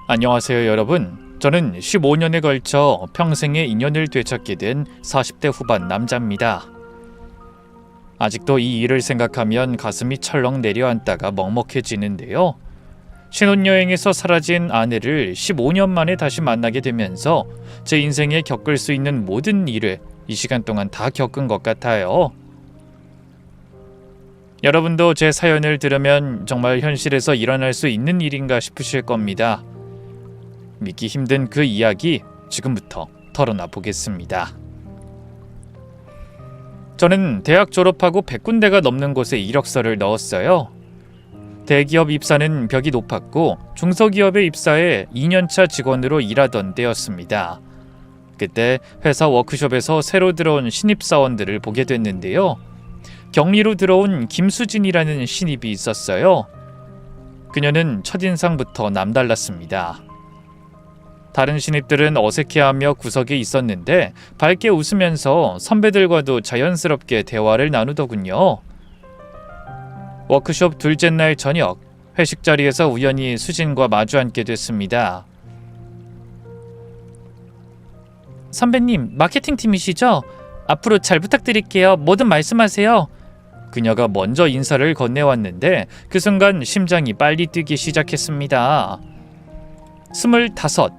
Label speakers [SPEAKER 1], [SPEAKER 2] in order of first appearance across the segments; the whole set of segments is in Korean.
[SPEAKER 1] 안녕하세요 여러분. 저는 15년에 걸쳐 평생의 인연을 되찾게 된 40대 후반 남자입니다. 아직도 이 일을 생각하면 가슴이 철렁 내려앉다가 먹먹해지는데요. 신혼여행에서 사라진 아내를 15년 만에 다시 만나게 되면서 제 인생에 겪을 수 있는 모든 일을 이 시간 동안 다 겪은 것 같아요. 여러분도 제 사연을 들으면 정말 현실에서 일어날 수 있는 일인가 싶으실 겁니다. 믿기 힘든 그 이야기 지금부터 털어놔 보겠습니다. 저는 대학 졸업하고 100군데가 넘는 곳에 이력서를 넣었어요. 대기업 입사는 벽이 높았고 중소기업에 입사해 2년차 직원으로 일하던 때였습니다. 그때 회사 워크숍에서 새로 들어온 신입사원들을 보게 됐는데요. 격리로 들어온 김수진이라는 신입이 있었어요. 그녀는 첫인상부터 남달랐습니다. 다른 신입들은 어색해하며 구석에 있었는데 밝게 웃으면서 선배들과도 자연스럽게 대화를 나누더군요. 워크숍 둘째 날 저녁, 회식 자리에서 우연히 수진과 마주 앉게 됐습니다. 선배님, 마케팅 팀이시죠? 앞으로 잘 부탁드릴게요. 뭐든 말씀하세요. 그녀가 먼저 인사를 건네왔는데 그 순간 심장이 빨리 뛰기 시작했습니다. 25,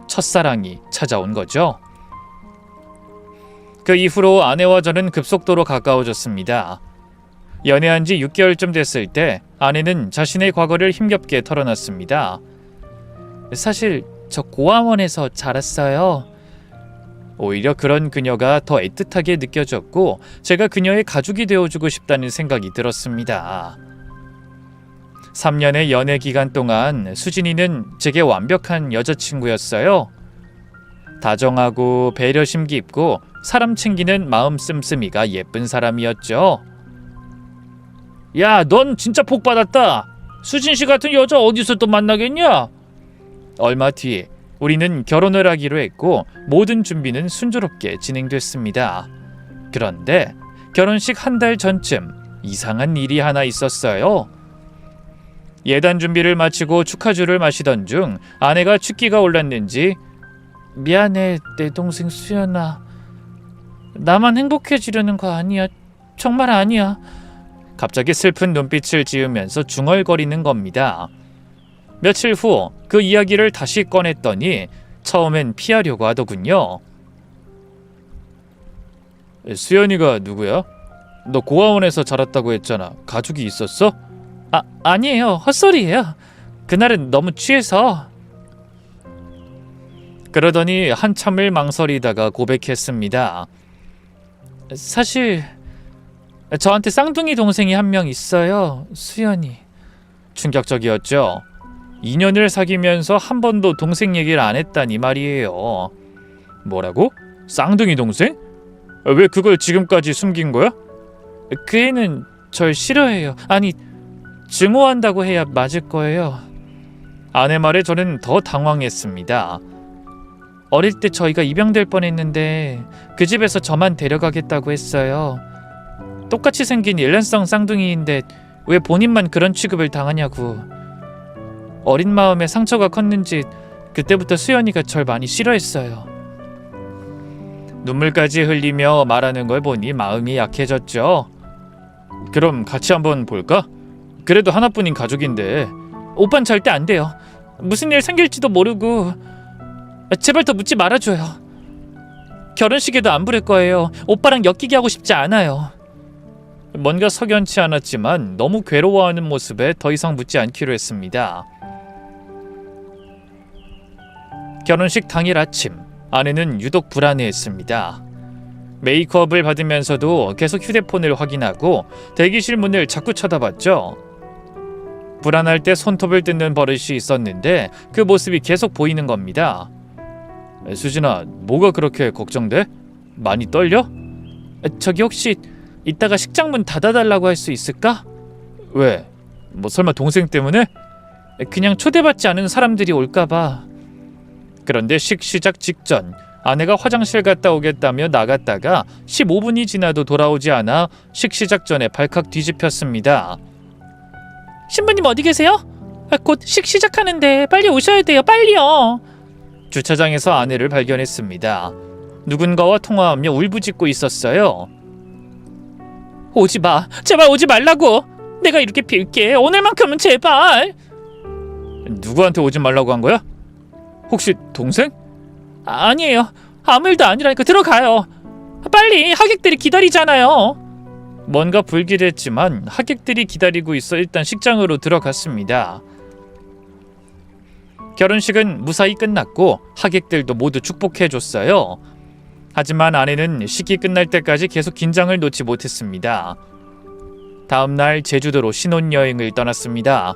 [SPEAKER 1] 첫사랑이 찾아온 거죠. 그 이후로 아내와 저는 급속도로 가까워졌습니다. 연애한 지 6개월쯤 됐을 때 아내는 자신의 과거를 힘겹게 털어놨습니다. 사실 저 고아원에서 자랐어요. 오히려 그런 그녀가 더 애틋하게 느껴졌고 제가 그녀의 가족이 되어주고 싶다는 생각이 들었습니다. 3년의 연애 기간 동안 수진이는 제게 완벽한 여자친구였어요. 다정하고 배려심 깊고 사람 챙기는 마음 씀씀이가 예쁜 사람이었죠. 야, 넌 진짜 복 받았다. 수진씨 같은 여자 어디서 또 만나겠냐? 얼마 뒤 우리는 결혼을 하기로 했고 모든 준비는 순조롭게 진행됐습니다. 그런데 결혼식 한 달 전쯤 이상한 일이 하나 있었어요. 예단 준비를 마치고 축하주를 마시던 중 아내가 취기가 올랐는지 미안해 내 동생 수연아. 나만 행복해지려는 거 아니야. 정말 아니야. 갑자기 슬픈 눈빛을 지으면서 중얼거리는 겁니다. 며칠 후 그 이야기를 다시 꺼냈더니 처음엔 피하려고 하더군요. 수연이가 누구야? 너 고아원에서 자랐다고 했잖아. 가족이 있었어? 아니에요. 헛소리예요. 그날은 너무 취해서. 그러더니 한참을 망설이다가 고백했습니다. 사실 저한테 쌍둥이 동생이 한 명 있어요. 수연이. 충격적이었죠. 2년을 사귀면서 한 번도 동생 얘기를 안 했다니 말이에요. 뭐라고? 쌍둥이 동생? 왜 그걸 지금까지 숨긴 거야? 그 애는 절 싫어해요. 아니, 증오한다고 해야 맞을 거예요. 아내 말에 저는 더 당황했습니다. 어릴 때 저희가 입양될 뻔했는데 그 집에서 저만 데려가겠다고 했어요. 똑같이 생긴 일란성 쌍둥이인데 왜 본인만 그런 취급을 당하냐고. 어린 마음에 상처가 컸는지 그때부터 수연이가 절 많이 싫어했어요. 눈물까지 흘리며 말하는 걸 보니 마음이 약해졌죠. 그럼 같이 한번 볼까? 그래도 하나뿐인 가족인데. 오빤 절대 안 돼요. 무슨 일 생길지도 모르고. 제발 더 묻지 말아줘요. 결혼식에도 안 부를 거예요. 오빠랑 엮이게 하고 싶지 않아요. 뭔가 석연치 않았지만 너무 괴로워하는 모습에 더 이상 묻지 않기로 했습니다. 결혼식 당일 아침, 아내는 유독 불안해했습니다. 메이크업을 받으면서도 계속 휴대폰을 확인하고 대기실 문을 자꾸 쳐다봤죠. 불안할 때 손톱을 뜯는 버릇이 있었는데 그 모습이 계속 보이는 겁니다. 수진아, 뭐가 그렇게 걱정돼? 많이 떨려? 저기 혹시 이따가 식장 문 닫아달라고 할 수 있을까? 왜? 뭐 설마 동생 때문에? 그냥 초대받지 않은 사람들이 올까봐. 그런데 시작 직전 아내가 화장실 갔다 오겠다며 나갔다가 15분이 지나도 돌아오지 않아 식 시작 전에 발칵 뒤집혔습니다. 신부님 어디 계세요? 곧 시작하는데 빨리 오셔야 돼요. 빨리요. 주차장에서 아내를 발견했습니다. 누군가와 통화하며 울부짖고 있었어요. 오지 마. 제발 오지 말라고. 내가 이렇게 빌게. 오늘만큼은 제발. 누구한테 오지 말라고 한 거야? 혹시 동생? 아니에요. 아무 일도 아니라니까. 들어가요. 빨리. 하객들이 기다리잖아요. 뭔가 불길했지만 하객들이 기다리고 있어 일단 식장으로 들어갔습니다. 결혼식은 무사히 끝났고 하객들도 모두 축복해줬어요. 하지만 아내는 식이 끝날 때까지 계속 긴장을 놓지 못했습니다. 다음날 제주도로 신혼여행을 떠났습니다.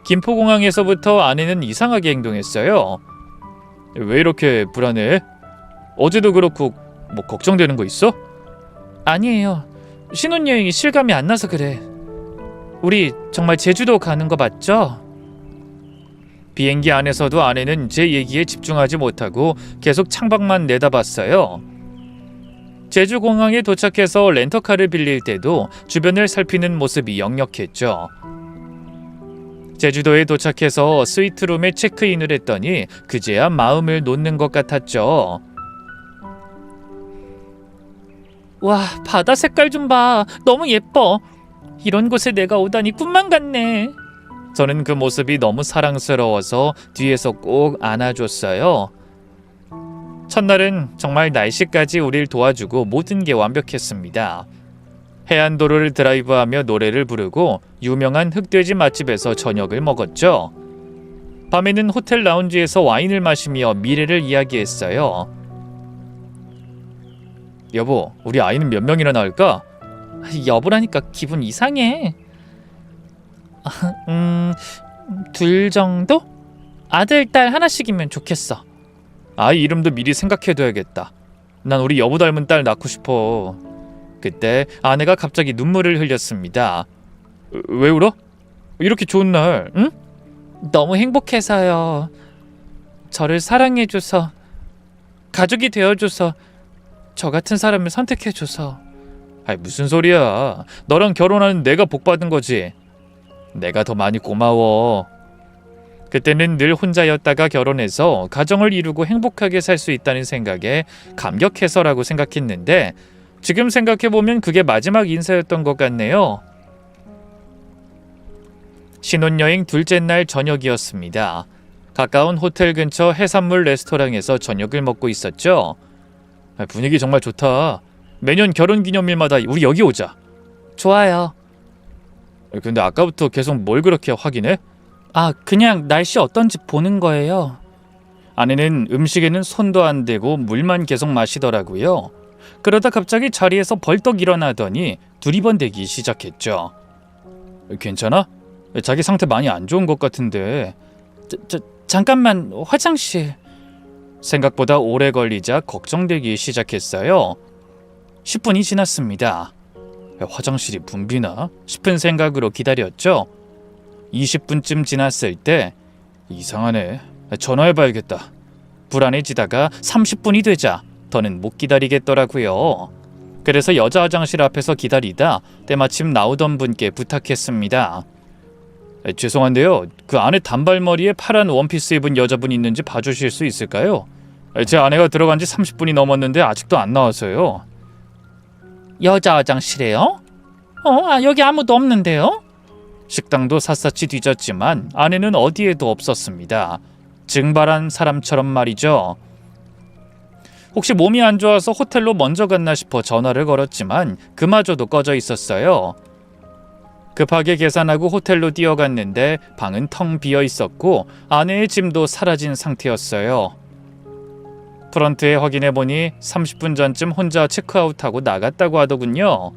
[SPEAKER 1] 김포공항에서부터 아내는 이상하게 행동했어요. 왜 이렇게 불안해? 어제도 그렇고 뭐 걱정되는 거 있어? 아니에요. 신혼여행이 실감이 안 나서 그래. 우리 정말 제주도 가는 거 맞죠? 비행기 안에서도 아내는 제 얘기에 집중하지 못하고 계속 창밖만 내다봤어요. 제주공항에 도착해서 렌터카를 빌릴 때도 주변을 살피는 모습이 역력했죠. 제주도에 도착해서 스위트룸에 체크인을 했더니 그제야 마음을 놓는 것 같았죠. 와, 바다 색깔 좀 봐. 너무 예뻐. 이런 곳에 내가 오다니 꿈만 같네. 저는 그 모습이 너무 사랑스러워서 뒤에서 꼭 안아줬어요. 첫날은 정말 날씨까지 우릴 도와주고 모든 게 완벽했습니다. 해안도로를 드라이브하며 노래를 부르고 유명한 흑돼지 맛집에서 저녁을 먹었죠. 밤에는 호텔 라운지에서 와인을 마시며 미래를 이야기했어요. 여보, 우리 아이는 몇 명이나 낳을까? 여보라니까 기분 이상해. 둘 정도? 아들, 딸 하나씩이면 좋겠어. 아이 이름도 미리 생각해둬야겠다. 난 우리 여보 닮은 딸 낳고 싶어. 그때 아내가 갑자기 눈물을 흘렸습니다. 왜 울어? 이렇게 좋은 날, 응? 너무 행복해서요. 저를 사랑해줘서, 가족이 되어줘서, 저 같은 사람을 선택해줘서. 아이 무슨 소리야. 너랑 결혼하는 내가 복받은 거지. 내가 더 많이 고마워. 그때는 늘 혼자였다가 결혼해서 가정을 이루고 행복하게 살 수 있다는 생각에 감격해서라고 생각했는데 지금 생각해보면 그게 마지막 인사였던 것 같네요. 신혼여행 둘째 날 저녁이었습니다. 가까운 호텔 근처 해산물 레스토랑에서 저녁을 먹고 있었죠. 분위기 정말 좋다. 매년 결혼기념일마다 우리 여기 오자. 좋아요. 근데 아까부터 계속 뭘 그렇게 확인해? 그냥 날씨 어떤지 보는 거예요. 아내는 음식에는 손도 안 대고 물만 계속 마시더라고요. 그러다 갑자기 자리에서 벌떡 일어나더니 두리번대기 시작했죠. 괜찮아? 자기 상태 많이 안 좋은 것 같은데. 잠깐만, 화장실. 생각보다 오래 걸리자 걱정되기 시작했어요. 10분이 지났습니다. 화장실이 붐비나 싶은 생각으로 기다렸죠. 20분쯤 지났을 때 이상하네. 전화해봐야겠다. 불안해지다가 30분이 되자 더는 못 기다리겠더라고요. 그래서 여자 화장실 앞에서 기다리다 때마침 나오던 분께 부탁했습니다. 죄송한데요. 그 안에 단발머리에 파란 원피스 입은 여자분이 있는지 봐주실 수 있을까요? 제 아내가 들어간 지 30분이 넘었는데 아직도 안 나와서요. 여자 화장실에요? 여기 아무도 없는데요? 식당도 샅샅이 뒤졌지만 아내는 어디에도 없었습니다. 증발한 사람처럼 말이죠. 혹시 몸이 안 좋아서 호텔로 먼저 갔나 싶어 전화를 걸었지만 그마저도 꺼져 있었어요. 급하게 계산하고 호텔로 뛰어갔는데 방은 텅 비어 있었고 아내의 짐도 사라진 상태였어요. 프런트에 확인해보니 30분 전쯤 혼자 체크아웃하고 나갔다고 하더군요.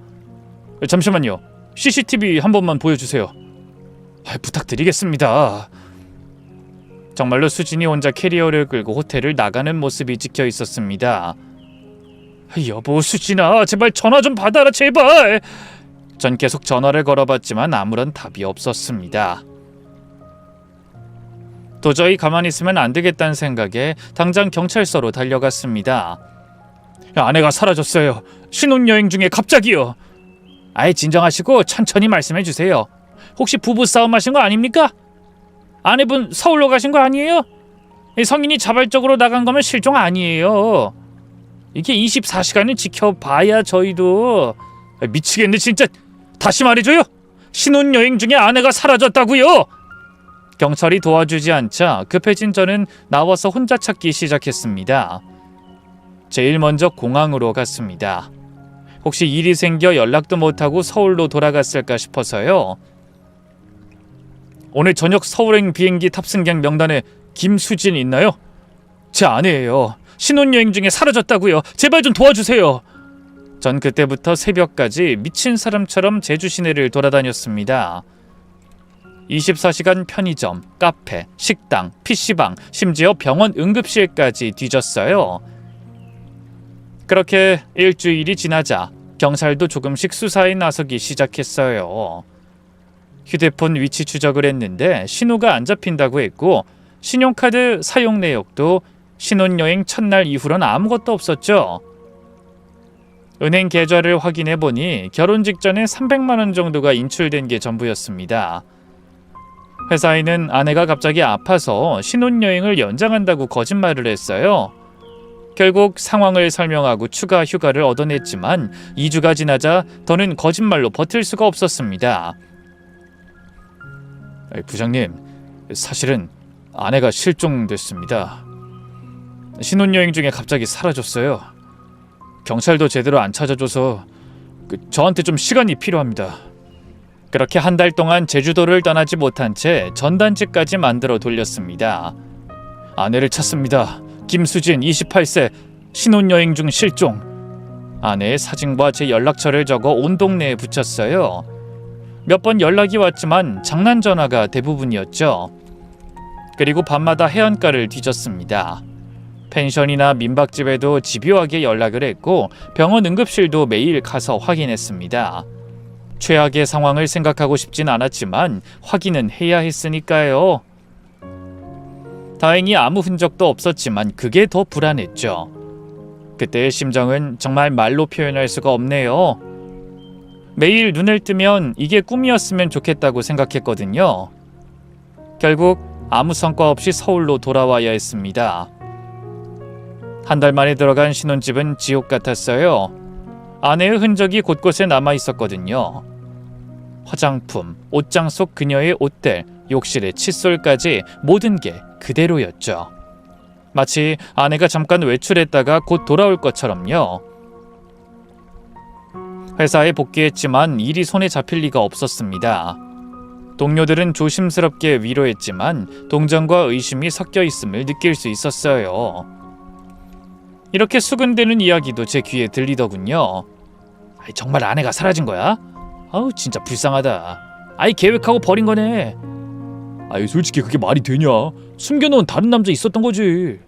[SPEAKER 1] 잠시만요. CCTV 한 번만 보여주세요. 부탁드리겠습니다. 정말로 수진이 혼자 캐리어를 끌고 호텔을 나가는 모습이 찍혀 있었습니다. 여보, 수진아, 제발 전화 좀 받아라, 제발. 전 계속 전화를 걸어봤지만 아무런 답이 없었습니다. 도저히 가만히 있으면 안 되겠다는 생각에 당장 경찰서로 달려갔습니다. 아내가 사라졌어요. 신혼여행 중에 갑자기요. 아예 진정하시고 천천히 말씀해 주세요. 혹시 부부싸움 하신 거 아닙니까? 아내분 서울로 가신 거 아니에요? 성인이 자발적으로 나간 거면 실종 아니에요. 이게 24시간을 지켜봐야 저희도. 미치겠네 진짜. 다시 말해줘요. 신혼여행 중에 아내가 사라졌다고요. 경찰이 도와주지 않자 급해진 저는 나와서 혼자 찾기 시작했습니다. 제일 먼저 공항으로 갔습니다. 혹시 일이 생겨 연락도 못하고 서울로 돌아갔을까 싶어서요. 오늘 저녁 서울행 비행기 탑승객 명단에 김수진 있나요? 제 아내예요. 신혼여행 중에 사라졌다고요. 제발 좀 도와주세요. 전 그때부터 새벽까지 미친 사람처럼 제주 시내를 돌아다녔습니다. 24시간 편의점, 카페, 식당, PC방, 심지어 병원 응급실까지 뒤졌어요. 그렇게 일주일이 지나자 경찰도 조금씩 수사에 나서기 시작했어요. 휴대폰 위치 추적을 했는데 신호가 안 잡힌다고 했고 신용카드 사용 내역도 신혼여행 첫날 이후로는 아무것도 없었죠. 은행 계좌를 확인해 보니 결혼 직전에 300만 원 정도가 인출된 게 전부였습니다. 회사에는 아내가 갑자기 아파서 신혼여행을 연장한다고 거짓말을 했어요. 결국 상황을 설명하고 추가 휴가를 얻어냈지만 2주가 지나자 더는 거짓말로 버틸 수가 없었습니다. 부장님, 사실은 아내가 실종됐습니다. 신혼여행 중에 갑자기 사라졌어요. 경찰도 제대로 안 찾아줘서 저한테 좀 시간이 필요합니다. 그렇게 한 달 동안 제주도를 떠나지 못한 채 전단지까지 만들어 돌렸습니다. 아내를 찾습니다. 김수진 28세 신혼여행 중 실종. 아내의 사진과 제 연락처를 적어 온 동네에 붙였어요. 몇 번 연락이 왔지만 장난 전화가 대부분이었죠. 그리고 밤마다 해안가를 뒤졌습니다. 펜션이나 민박집에도 집요하게 연락을 했고 병원 응급실도 매일 가서 확인했습니다. 최악의 상황을 생각하고 싶진 않았지만 확인은 해야 했으니까요. 다행히 아무 흔적도 없었지만 그게 더 불안했죠. 그때의 심정은 정말 말로 표현할 수가 없네요. 매일 눈을 뜨면 이게 꿈이었으면 좋겠다고 생각했거든요. 결국 아무 성과 없이 서울로 돌아와야 했습니다. 한 달 만에 들어간 신혼집은 지옥 같았어요. 아내의 흔적이 곳곳에 남아 있었거든요. 화장품, 옷장 속 그녀의 옷들, 욕실의 칫솔까지 모든 게 그대로였죠. 마치 아내가 잠깐 외출했다가 곧 돌아올 것처럼요. 회사에 복귀했지만 일이 손에 잡힐 리가 없었습니다. 동료들은 조심스럽게 위로했지만 동정과 의심이 섞여 있음을 느낄 수 있었어요. 이렇게 수근대는 이야기도 제 귀에 들리더군요. 정말 아내가 사라진 거야? 아우 진짜 불쌍하다. 계획하고 버린 거네. 솔직히 그게 말이 되냐? 숨겨놓은 다른 남자 있었던 거지.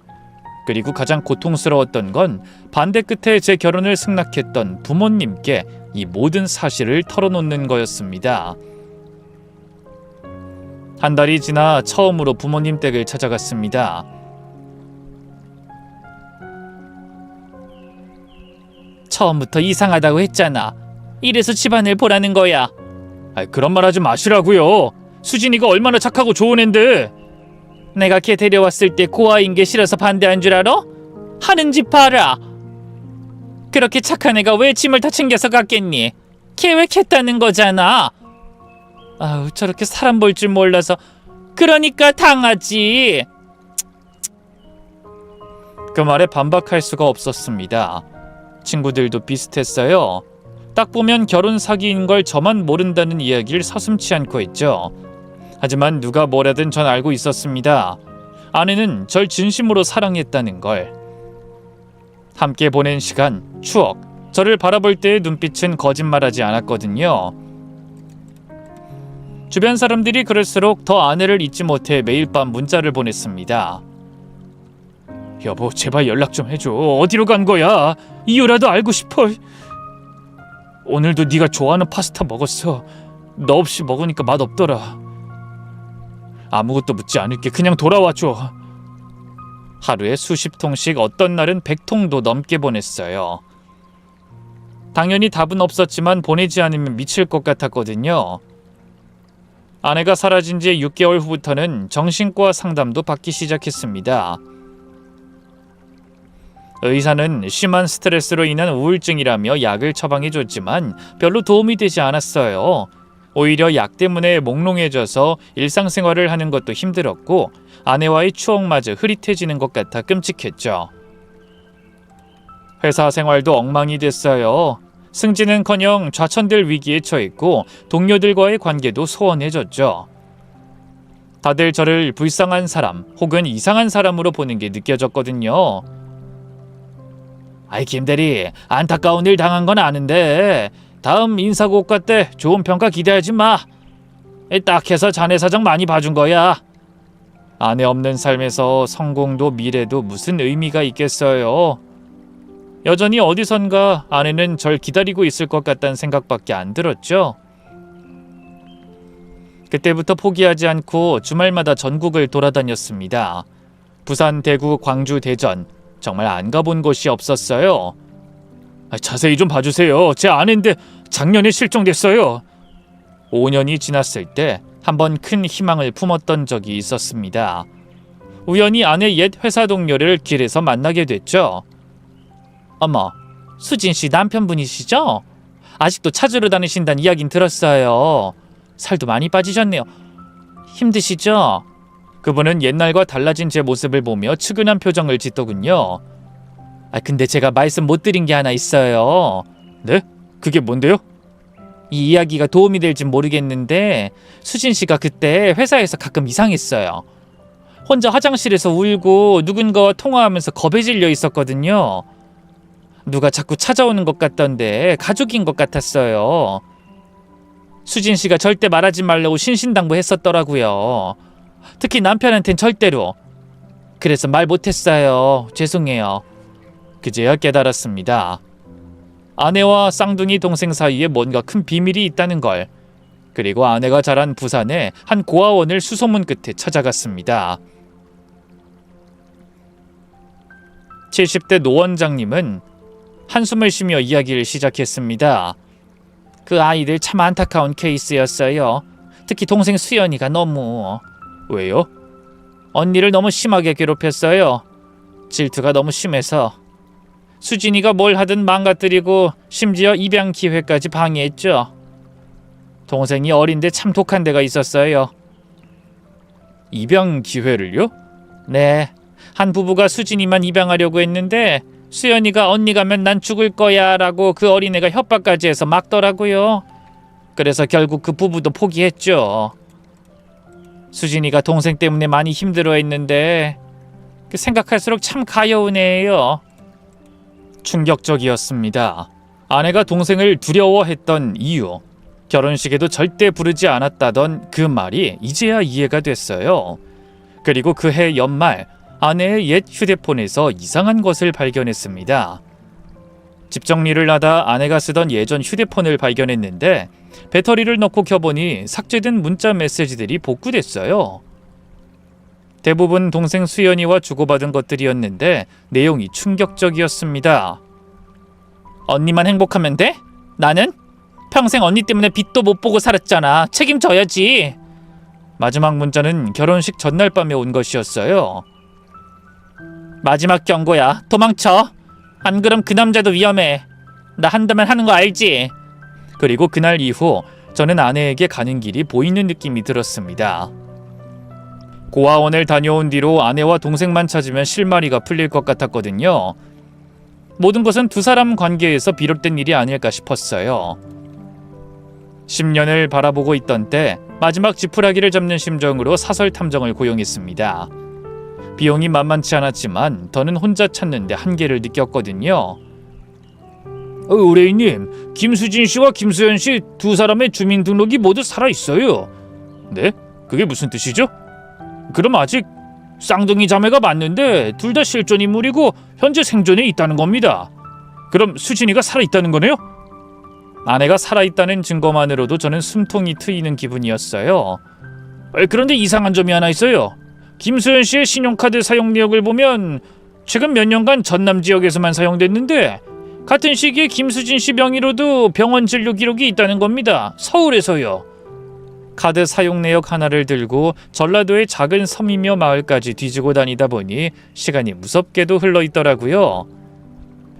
[SPEAKER 1] 그리고 가장 고통스러웠던 건 반대 끝에 제 결혼을 승낙했던 부모님께 이 모든 사실을 털어놓는 거였습니다. 한 달이 지나 처음으로 부모님 댁을 찾아갔습니다. 처음부터 이상하다고 했잖아. 이래서 집안을 보라는 거야. 그런 말 하지 마시라고요. 수진이가 얼마나 착하고 좋은 앤데. 내가 걔 데려왔을 때 고아인 게 싫어서 반대한 줄 알아? 하는 짓 봐라. 그렇게 착한 애가 왜 짐을 다 챙겨서 갔겠니? 계획했다는 거잖아. 저렇게 사람 볼 줄 몰라서. 그러니까 당하지. 그 말에 반박할 수가 없었습니다. 친구들도 비슷했어요. 딱 보면 결혼 사기인 걸 저만 모른다는 이야기를 서슴지 않고 했죠. 하지만 누가 뭐라든 전 알고 있었습니다. 아내는 절 진심으로 사랑했다는 걸. 함께 보낸 시간, 추억, 저를 바라볼 때의 눈빛은 거짓말하지 않았거든요. 주변 사람들이 그럴수록 더 아내를 잊지 못해 매일 밤 문자를 보냈습니다. 여보 제발 연락 좀 해줘. 어디로 간 거야? 이유라도 알고 싶어. 오늘도 네가 좋아하는 파스타 먹었어. 너 없이 먹으니까 맛없더라. 아무것도 묻지 않을게. 그냥 돌아와줘. 하루에 수십 통씩 어떤 날은 100통도 넘게 보냈어요. 당연히 답은 없었지만 보내지 않으면 미칠 것 같았거든요. 아내가 사라진 지 6개월 후부터는 정신과 상담도 받기 시작했습니다. 의사는 심한 스트레스로 인한 우울증이라며 약을 처방해줬지만 별로 도움이 되지 않았어요. 오히려 약 때문에 몽롱해져서 일상생활을 하는 것도 힘들었고 아내와의 추억마저 흐릿해지는 것 같아 끔찍했죠. 회사 생활도 엉망이 됐어요. 승진은커녕 좌천될 위기에 처했고 동료들과의 관계도 소원해졌죠. 다들 저를 불쌍한 사람 혹은 이상한 사람으로 보는 게 느껴졌거든요. 아이 김대리, 안타까운 일 당한 건 아는데 다음 인사고과 때 좋은 평가 기대하지 마. 딱 해서 자네 사정 많이 봐준 거야. 아내 없는 삶에서 성공도 미래도 무슨 의미가 있겠어요. 여전히 어디선가 아내는 절 기다리고 있을 것 같다는 생각밖에 안 들었죠. 그때부터 포기하지 않고 주말마다 전국을 돌아다녔습니다. 부산, 대구, 광주, 대전 정말 안 가본 곳이 없었어요. 자세히 좀 봐주세요. 제 아내인데 작년에 실종됐어요. 5년이 지났을 때 한번 큰 희망을 품었던 적이 있었습니다. 우연히 아내 옛 회사 동료를 길에서 만나게 됐죠. 어머, 수진 씨 남편분이시죠? 아직도 찾으러 다니신다는 이야긴 들었어요. 살도 많이 빠지셨네요. 힘드시죠? 그분은 옛날과 달라진 제 모습을 보며 측은한 표정을 짓더군요. 근데 제가 말씀 못 드린 게 하나 있어요. 네? 그게 뭔데요? 이 이야기가 도움이 될진 모르겠는데 수진 씨가 그때 회사에서 가끔 이상했어요. 혼자 화장실에서 울고 누군가와 통화하면서 겁에 질려 있었거든요. 누가 자꾸 찾아오는 것 같던데 가족인 것 같았어요. 수진 씨가 절대 말하지 말라고 신신당부했었더라고요. 특히 남편한텐 절대로. 그래서 말 못했어요. 죄송해요. 그제야 깨달았습니다. 아내와 쌍둥이 동생 사이에 뭔가 큰 비밀이 있다는 걸. 그리고 아내가 자란 부산의 한 고아원을 수소문 끝에 찾아갔습니다. 70대 노 원장님은 한숨을 쉬며 이야기를 시작했습니다. 그 아이들 참 안타까운 케이스였어요. 특히 동생 수연이가 너무... 왜요? 언니를 너무 심하게 괴롭혔어요. 질투가 너무 심해서. 수진이가 뭘 하든 망가뜨리고 심지어 입양 기회까지 방해했죠. 동생이 어린데 참 독한 데가 있었어요. 입양 기회를요? 네. 한 부부가 수진이만 입양하려고 했는데 수연이가 언니 가면 난 죽을 거야 라고 그 어린애가 협박까지 해서 막더라고요. 그래서 결국 그 부부도 포기했죠. 수진이가 동생 때문에 많이 힘들어했는데 생각할수록 참 가여운 애예요. 충격적이었습니다. 아내가 동생을 두려워했던 이유, 결혼식에도 절대 부르지 않았다던 그 말이 이제야 이해가 됐어요. 그리고 그해 연말 아내의 옛 휴대폰에서 이상한 것을 발견했습니다. 집 정리를 하다 아내가 쓰던 예전 휴대폰을 발견했는데 배터리를 넣고 켜보니 삭제된 문자 메시지들이 복구됐어요. 대부분 동생 수연이와 주고받은 것들이었는데 내용이 충격적이었습니다. 언니만 행복하면 돼? 나는? 평생 언니 때문에 빚도 못 보고 살았잖아. 책임져야지. 마지막 문자는 결혼식 전날 밤에 온 것이었어요. 마지막 경고야. 도망쳐. 안 그럼 그 남자도 위험해. 나 한다면 하는 거 알지? 그리고 그날 이후 저는 아내에게 가는 길이 보이는 느낌이 들었습니다. 고아원을 다녀온 뒤로 아내와 동생만 찾으면 실마리가 풀릴 것 같았거든요. 모든 것은 두 사람 관계에서 비롯된 일이 아닐까 싶었어요. 10년을 바라보고 있던 때 마지막 지푸라기를 잡는 심정으로 사설 탐정을 고용했습니다. 비용이 만만치 않았지만 더는 혼자 찾는데 한계를 느꼈거든요. 의뢰인님, 김수진 씨와 김수연 씨 두 사람의 주민등록이 모두 살아있어요. 네? 그게 무슨 뜻이죠? 그럼 아직 쌍둥이 자매가 맞는데 둘 다 실존 인물이고 현재 생존에 있다는 겁니다. 그럼 수진이가 살아있다는 거네요? 아내가 살아있다는 증거만으로도 저는 숨통이 트이는 기분이었어요. 그런데 이상한 점이 하나 있어요. 김수연 씨의 신용카드 사용 내역을 보면 최근 몇 년간 전남 지역에서만 사용됐는데 같은 시기에 김수진 씨 명의로도 병원 진료 기록이 있다는 겁니다. 서울에서요. 카드 사용 내역 하나를 들고 전라도의 작은 섬이며 마을까지 뒤지고 다니다 보니 시간이 무섭게도 흘러있더라고요.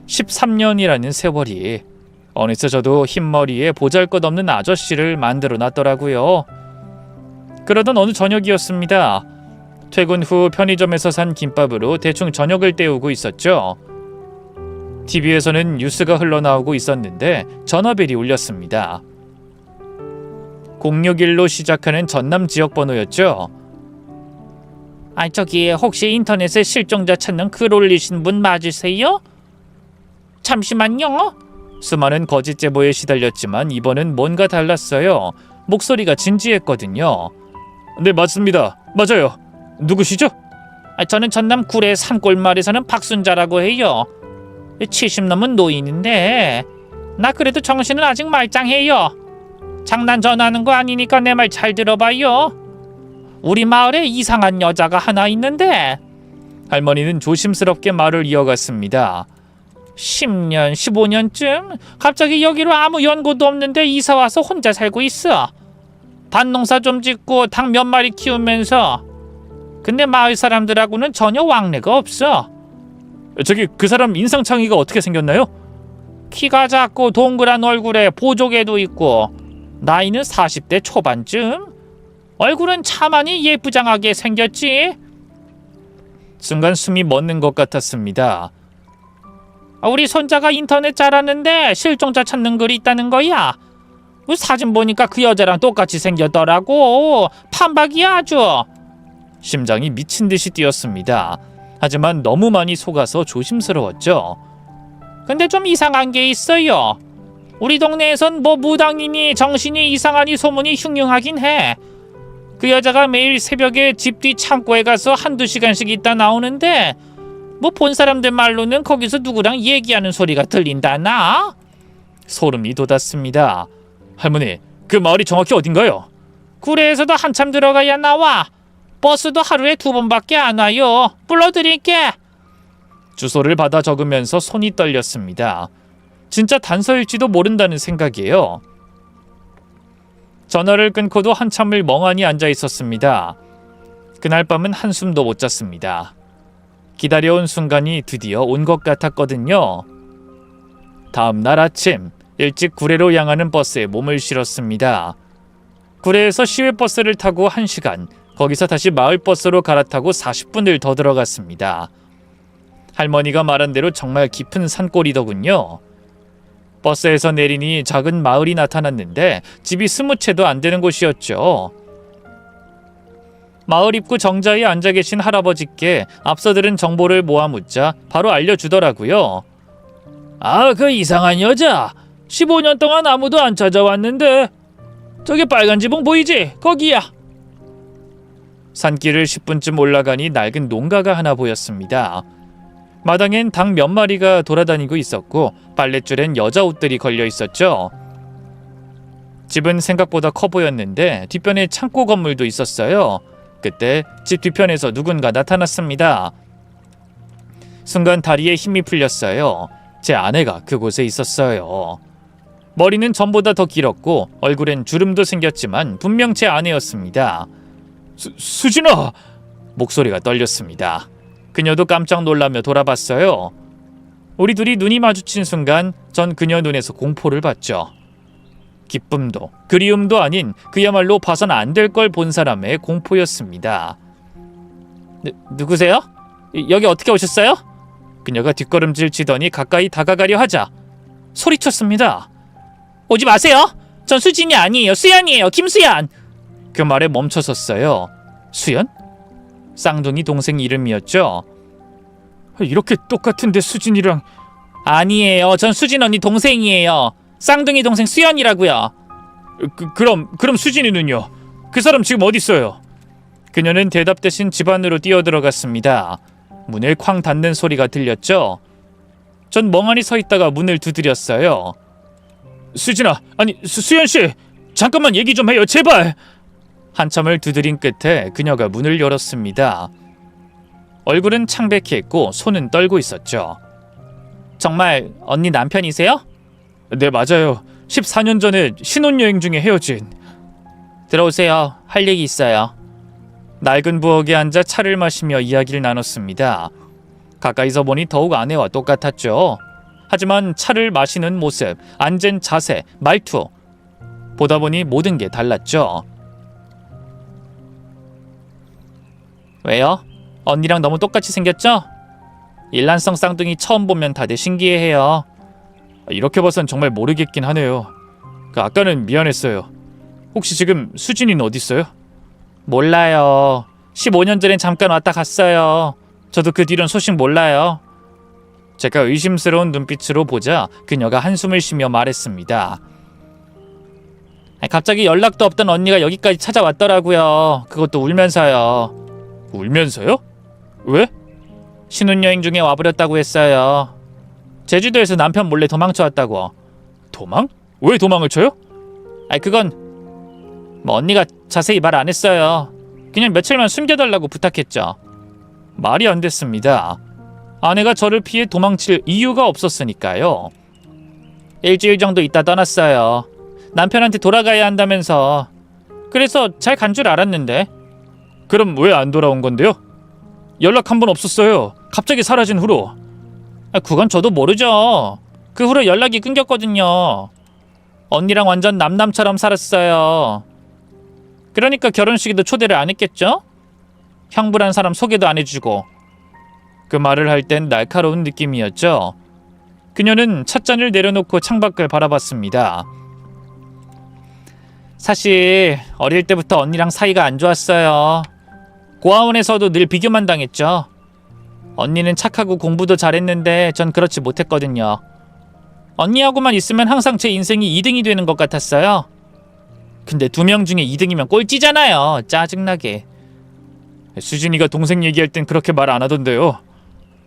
[SPEAKER 1] 13년이라는 세월이 어느새 저도 흰머리에 보잘것없는 아저씨를 만들어놨더라고요. 그러던 어느 저녁이었습니다. 퇴근 후 편의점에서 산 김밥으로 대충 저녁을 때우고 있었죠. TV에서는 뉴스가 흘러나오고 있었는데 전화벨이 울렸습니다. 061로 시작하는 전남 지역 번호였죠. 저기 혹시 인터넷에 실종자 찾는 글 올리신 분 맞으세요? 잠시만요. 수많은 거짓 제보에 시달렸지만 이번은 뭔가 달랐어요. 목소리가 진지했거든요. 네, 맞습니다. 맞아요. 누구시죠? 저는 전남 구례 산골마을에 사는 박순자라고 해요. 70 넘은 노인인데 나 그래도 정신은 아직 말짱해요. 장난 전하는 거 아니니까 내 말 잘 들어봐요. 우리 마을에 이상한 여자가 하나 있는데. 할머니는 조심스럽게 말을 이어갔습니다. 10년, 15년쯤 갑자기 여기로 아무 연고도 없는데 이사와서 혼자 살고 있어. 밭농사 좀 짓고 닭 몇 마리 키우면서. 근데 마을 사람들하고는 전혀 왕래가 없어. 저기 그 사람 인상창이가 어떻게 생겼나요? 키가 작고 동그란 얼굴에 보조개도 있고 나이는 40대 초반쯤. 얼굴은 차마니 예쁘장하게 생겼지. 순간 숨이 멎는 것 같았습니다. 우리 손자가 인터넷 잘하는데 실종자 찾는 글이 있다는 거야. 사진 보니까 그 여자랑 똑같이 생겼더라고. 판박이야 아주. 심장이 미친 듯이 뛰었습니다. 하지만 너무 많이 속아서 조심스러웠죠. 근데 좀 이상한 게 있어요. 우리 동네에선 뭐 무당이니 정신이 이상하니 소문이 흉흉하긴 해. 그 여자가 매일 새벽에 집 뒤 창고에 가서 한두 시간씩 있다 나오는데 뭐 본 사람들 말로는 거기서 누구랑 얘기하는 소리가 들린다나? 소름이 돋았습니다. 할머니, 그 마을이 정확히 어딘가요? 구례에서도 한참 들어가야 나와. 버스도 하루에 2번밖에 안 와요. 불러드릴게. 주소를 받아 적으면서 손이 떨렸습니다. 진짜 단서일지도 모른다는 생각이에요. 전화를 끊고도 한참을 멍하니 앉아 있었습니다. 그날 밤은 한숨도 못 잤습니다. 기다려온 순간이 드디어 온 것 같았거든요. 다음 날 아침 일찍 구례로 향하는 버스에 몸을 실었습니다. 구례에서 시외버스를 타고 1시간, 거기서 다시 마을버스로 갈아타고 40분을 더 들어갔습니다. 할머니가 말한 대로 정말 깊은 산골이더군요. 버스에서 내리니 작은 마을이 나타났는데 집이 20채도 안 되는 곳이었죠. 마을 입구 정자에 앉아 계신 할아버지께 앞서 들은 정보를 모아 묻자 바로 알려주더라고요. 그 이상한 여자 15년 동안 아무도 안 찾아왔는데 저기 빨간 지붕 보이지? 거기야. 산길을 10분쯤 올라가니 낡은 농가가 하나 보였습니다. 마당엔 닭 몇 마리가 돌아다니고 있었고 빨랫줄엔 여자 옷들이 걸려 있었죠. 집은 생각보다 커 보였는데 뒷편에 창고 건물도 있었어요. 그때 집 뒤편에서 누군가 나타났습니다. 순간 다리에 힘이 풀렸어요. 제 아내가 그곳에 있었어요. 머리는 전보다 더 길었고 얼굴엔 주름도 생겼지만 분명 제 아내였습니다. 수진아! 목소리가 떨렸습니다. 그녀도 깜짝 놀라며 돌아봤어요. 우리 둘이 눈이 마주친 순간 전 그녀 눈에서 공포를 봤죠. 기쁨도 그리움도 아닌 그야말로 봐선 안 될 걸 본 사람의 공포였습니다. 누구세요? 여기 어떻게 오셨어요? 그녀가 뒷걸음질 치더니 가까이 다가가려 하자 소리쳤습니다. 오지 마세요. 전 수진이 아니에요. 수연이에요. 김수연. 그 말에 멈춰섰어요. 수연? 쌍둥이 동생 이름이었죠. 이렇게 똑같은데 수진이랑... 아니에요. 전 수진 언니 동생이에요. 쌍둥이 동생 수연이라고요. 그럼 수진이는요? 그 사람 지금 어디 있어요? 그녀는 대답 대신 집 안으로 뛰어들어갔습니다. 문을 쾅 닫는 소리가 들렸죠. 전 멍하니 서 있다가 문을 두드렸어요. 수진아, 아니 수연씨, 잠깐만 얘기 좀 해요, 제발. 한참을 두드린 끝에 그녀가 문을 열었습니다. 얼굴은 창백했고 손은 떨고 있었죠. 정말 언니 남편이세요? 네, 맞아요. 14년 전에 신혼여행 중에 헤어진. 들어오세요. 할 얘기 있어요. 낡은 부엌에 앉아 차를 마시며 이야기를 나눴습니다. 가까이서 보니 더욱 아내와 똑같았죠. 하지만 차를 마시는 모습, 앉은 자세, 말투 보다 보니 모든 게 달랐죠. 왜요? 언니랑 너무 똑같이 생겼죠? 일란성 쌍둥이 처음 보면 다들 신기해해요. 이렇게 봐선 정말 모르겠긴 하네요. 아까는 미안했어요. 혹시 지금 수진이는 어디 있어요? 몰라요. 15년 전엔 잠깐 왔다 갔어요. 저도 그 뒤론 소식 몰라요. 제가 의심스러운 눈빛으로 보자 그녀가 한숨을 쉬며 말했습니다. 갑자기 연락도 없던 언니가 여기까지 찾아왔더라고요. 그것도 울면서요. 울면서요? 왜? 신혼여행 중에 와버렸다고 했어요. 제주도에서 남편 몰래 도망쳐 왔다고. 도망? 왜 도망을 쳐요? 그건 언니가 자세히 말 안 했어요. 그냥 며칠만 숨겨달라고 부탁했죠. 말이 안 됐습니다. 아내가 저를 피해 도망칠 이유가 없었으니까요. 일주일 정도 있다 떠났어요. 남편한테 돌아가야 한다면서. 그래서 잘 간 줄 알았는데. 그럼 왜 안 돌아온 건데요? 연락 한 번 없었어요. 갑자기 사라진 후로. 그건 저도 모르죠. 그 후로 연락이 끊겼거든요. 언니랑 완전 남남처럼 살았어요. 그러니까 결혼식에도 초대를 안 했겠죠? 형부란 사람 소개도 안 해주고. 그 말을 할 땐 날카로운 느낌이었죠. 그녀는 찻잔을 내려놓고 창밖을 바라봤습니다. 사실 어릴 때부터 언니랑 사이가 안 좋았어요. 고아원에서도 늘 비교만 당했죠. 언니는 착하고 공부도 잘했는데 전 그렇지 못했거든요. 언니하고만 있으면 항상 제 인생이 2등이 되는 것 같았어요. 근데 2명 중에 2등이면 꼴찌잖아요. 짜증나게. 수진이가 동생 얘기할 땐 그렇게 말 안 하던데요.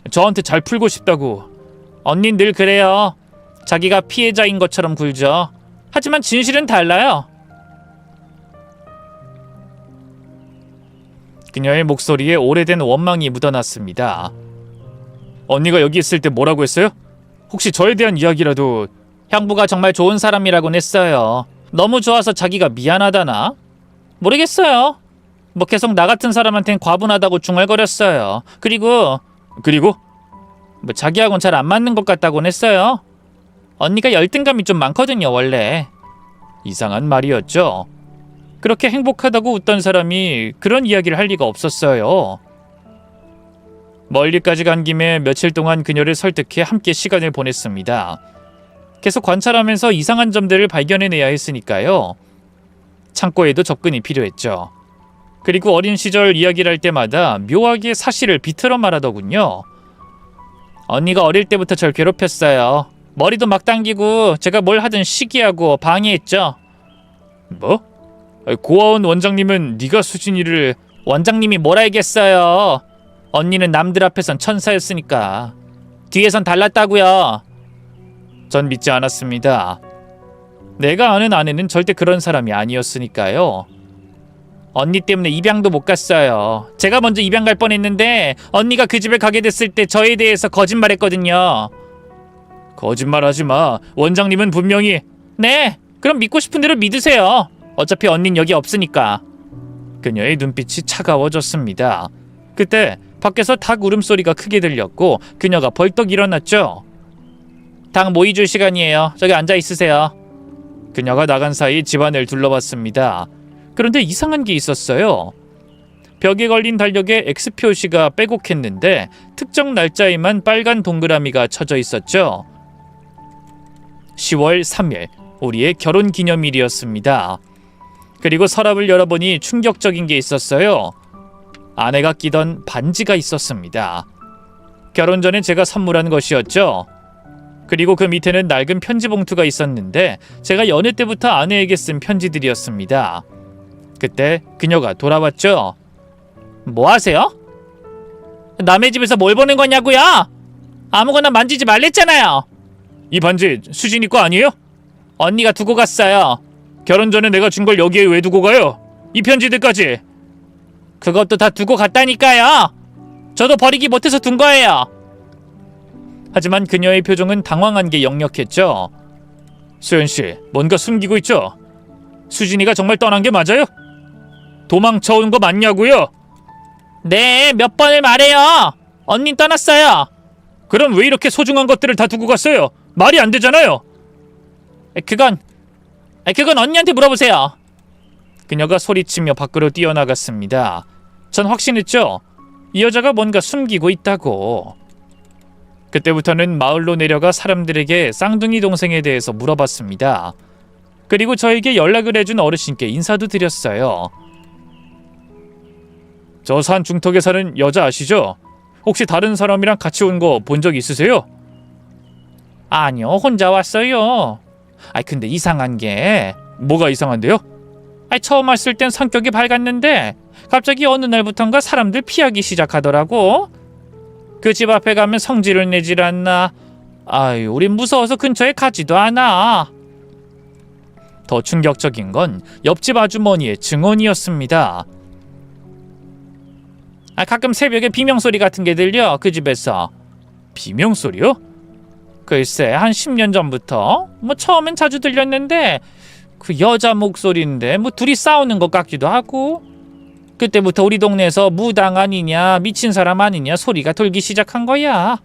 [SPEAKER 1] 저한테 잘 풀고 싶다고. 언닌 늘 그래요. 자기가 피해자인 것처럼 굴죠. 하지만 진실은 달라요. 그녀의 목소리에 오래된 원망이 묻어났습니다. 언니가 여기 있을 때 뭐라고 했어요? 혹시 저에 대한 이야기라도. 형부가 정말 좋은 사람이라고는 했어요. 너무 좋아서 자기가 미안하다나? 모르겠어요. 계속 나 같은 사람한텐 과분하다고 중얼거렸어요. 그리고 자기하고는 잘 안 맞는 것 같다고는 했어요. 언니가 열등감이 좀 많거든요, 원래. 이상한 말이었죠. 그렇게 행복하다고 웃던 사람이 그런 이야기를 할 리가 없었어요. 멀리까지 간 김에 며칠 동안 그녀를 설득해 함께 시간을 보냈습니다. 계속 관찰하면서 이상한 점들을 발견해내야 했으니까요. 창고에도 접근이 필요했죠. 그리고 어린 시절 이야기를 할 때마다 묘하게 사실을 비틀어 말하더군요. 언니가 어릴 때부터 절 괴롭혔어요. 머리도 막 당기고 제가 뭘 하든 시기하고 방해했죠. 뭐? 고아원 원장님은 네가 수진이를... 원장님이 뭘 알겠어요. 언니는 남들 앞에선 천사였으니까. 뒤에선 달랐다고요. 전 믿지 않았습니다. 내가 아는 아내는 절대 그런 사람이 아니었으니까요. 언니 때문에 입양도 못 갔어요. 제가 먼저 입양 갈 뻔했는데 언니가 그 집에 가게 됐을 때 저에 대해서 거짓말했거든요. 거짓말하지 마. 원장님은 분명히... 네, 그럼 믿고 싶은 대로 믿으세요. 어차피 언닌 여기 없으니까. 그녀의 눈빛이 차가워졌습니다. 그때 밖에서 닭 울음소리가 크게 들렸고 그녀가 벌떡 일어났죠. 닭 모이 줄 시간이에요. 저기 앉아 있으세요. 그녀가 나간 사이 집안을 둘러봤습니다. 그런데 이상한 게 있었어요. 벽에 걸린 달력에 X 표시가 빼곡했는데 특정 날짜에만 빨간 동그라미가 쳐져 있었죠. 10월 3일, 우리의 결혼 기념일이었습니다. 그리고 서랍을 열어보니 충격적인 게 있었어요. 아내가 끼던 반지가 있었습니다. 결혼 전에 제가 선물한 것이었죠. 그리고 그 밑에는 낡은 편지 봉투가 있었는데 제가 연애 때부터 아내에게 쓴 편지들이었습니다. 그때 그녀가 돌아왔죠. 뭐 하세요? 남의 집에서 뭘 보는 거냐고요? 아무거나 만지지 말랬잖아요. 이 반지 수진이 거 아니에요? 언니가 두고 갔어요. 결혼 전에 내가 준 걸 여기에 왜 두고 가요? 이 편지들까지. 그것도 다 두고 갔다니까요. 저도 버리기 못해서 둔 거예요. 하지만 그녀의 표정은 당황한 게 역력했죠. 수연씨, 뭔가 숨기고 있죠? 수진이가 정말 떠난 게 맞아요? 도망쳐온 거 맞냐고요? 네, 몇 번을 말해요. 언니 떠났어요. 그럼 왜 이렇게 소중한 것들을 다 두고 갔어요? 말이 안 되잖아요. 그건 언니한테 물어보세요. 그녀가 소리치며 밖으로 뛰어나갔습니다. 전 확신했죠. 이 여자가 뭔가 숨기고 있다고. 그때부터는 마을로 내려가 사람들에게 쌍둥이 동생에 대해서 물어봤습니다. 그리고 저에게 연락을 해준 어르신께 인사도 드렸어요. 저 산 중턱에 사는 여자 아시죠? 혹시 다른 사람이랑 같이 온 거 본 적 있으세요? 아니요, 혼자 왔어요. 근데 이상한 게. 뭐가 이상한데요? 처음 왔을 땐 성격이 밝았는데 갑자기 어느 날부턴가 사람들 피하기 시작하더라고. 그 집 앞에 가면 성질을 내질 않나. 우린 무서워서 근처에 가지도 않아. 더 충격적인 건 옆집 아주머니의 증언이었습니다. 가끔 새벽에 비명소리 같은 게 들려, 그 집에서. 비명소리요? 글쎄, 한 10년 전부터 처음엔 자주 들렸는데 그 여자 목소리인데 둘이 싸우는 것 같기도 하고. 그때부터 우리 동네에서 무당 아니냐, 미친 사람 아니냐 소리가 돌기 시작한 거야.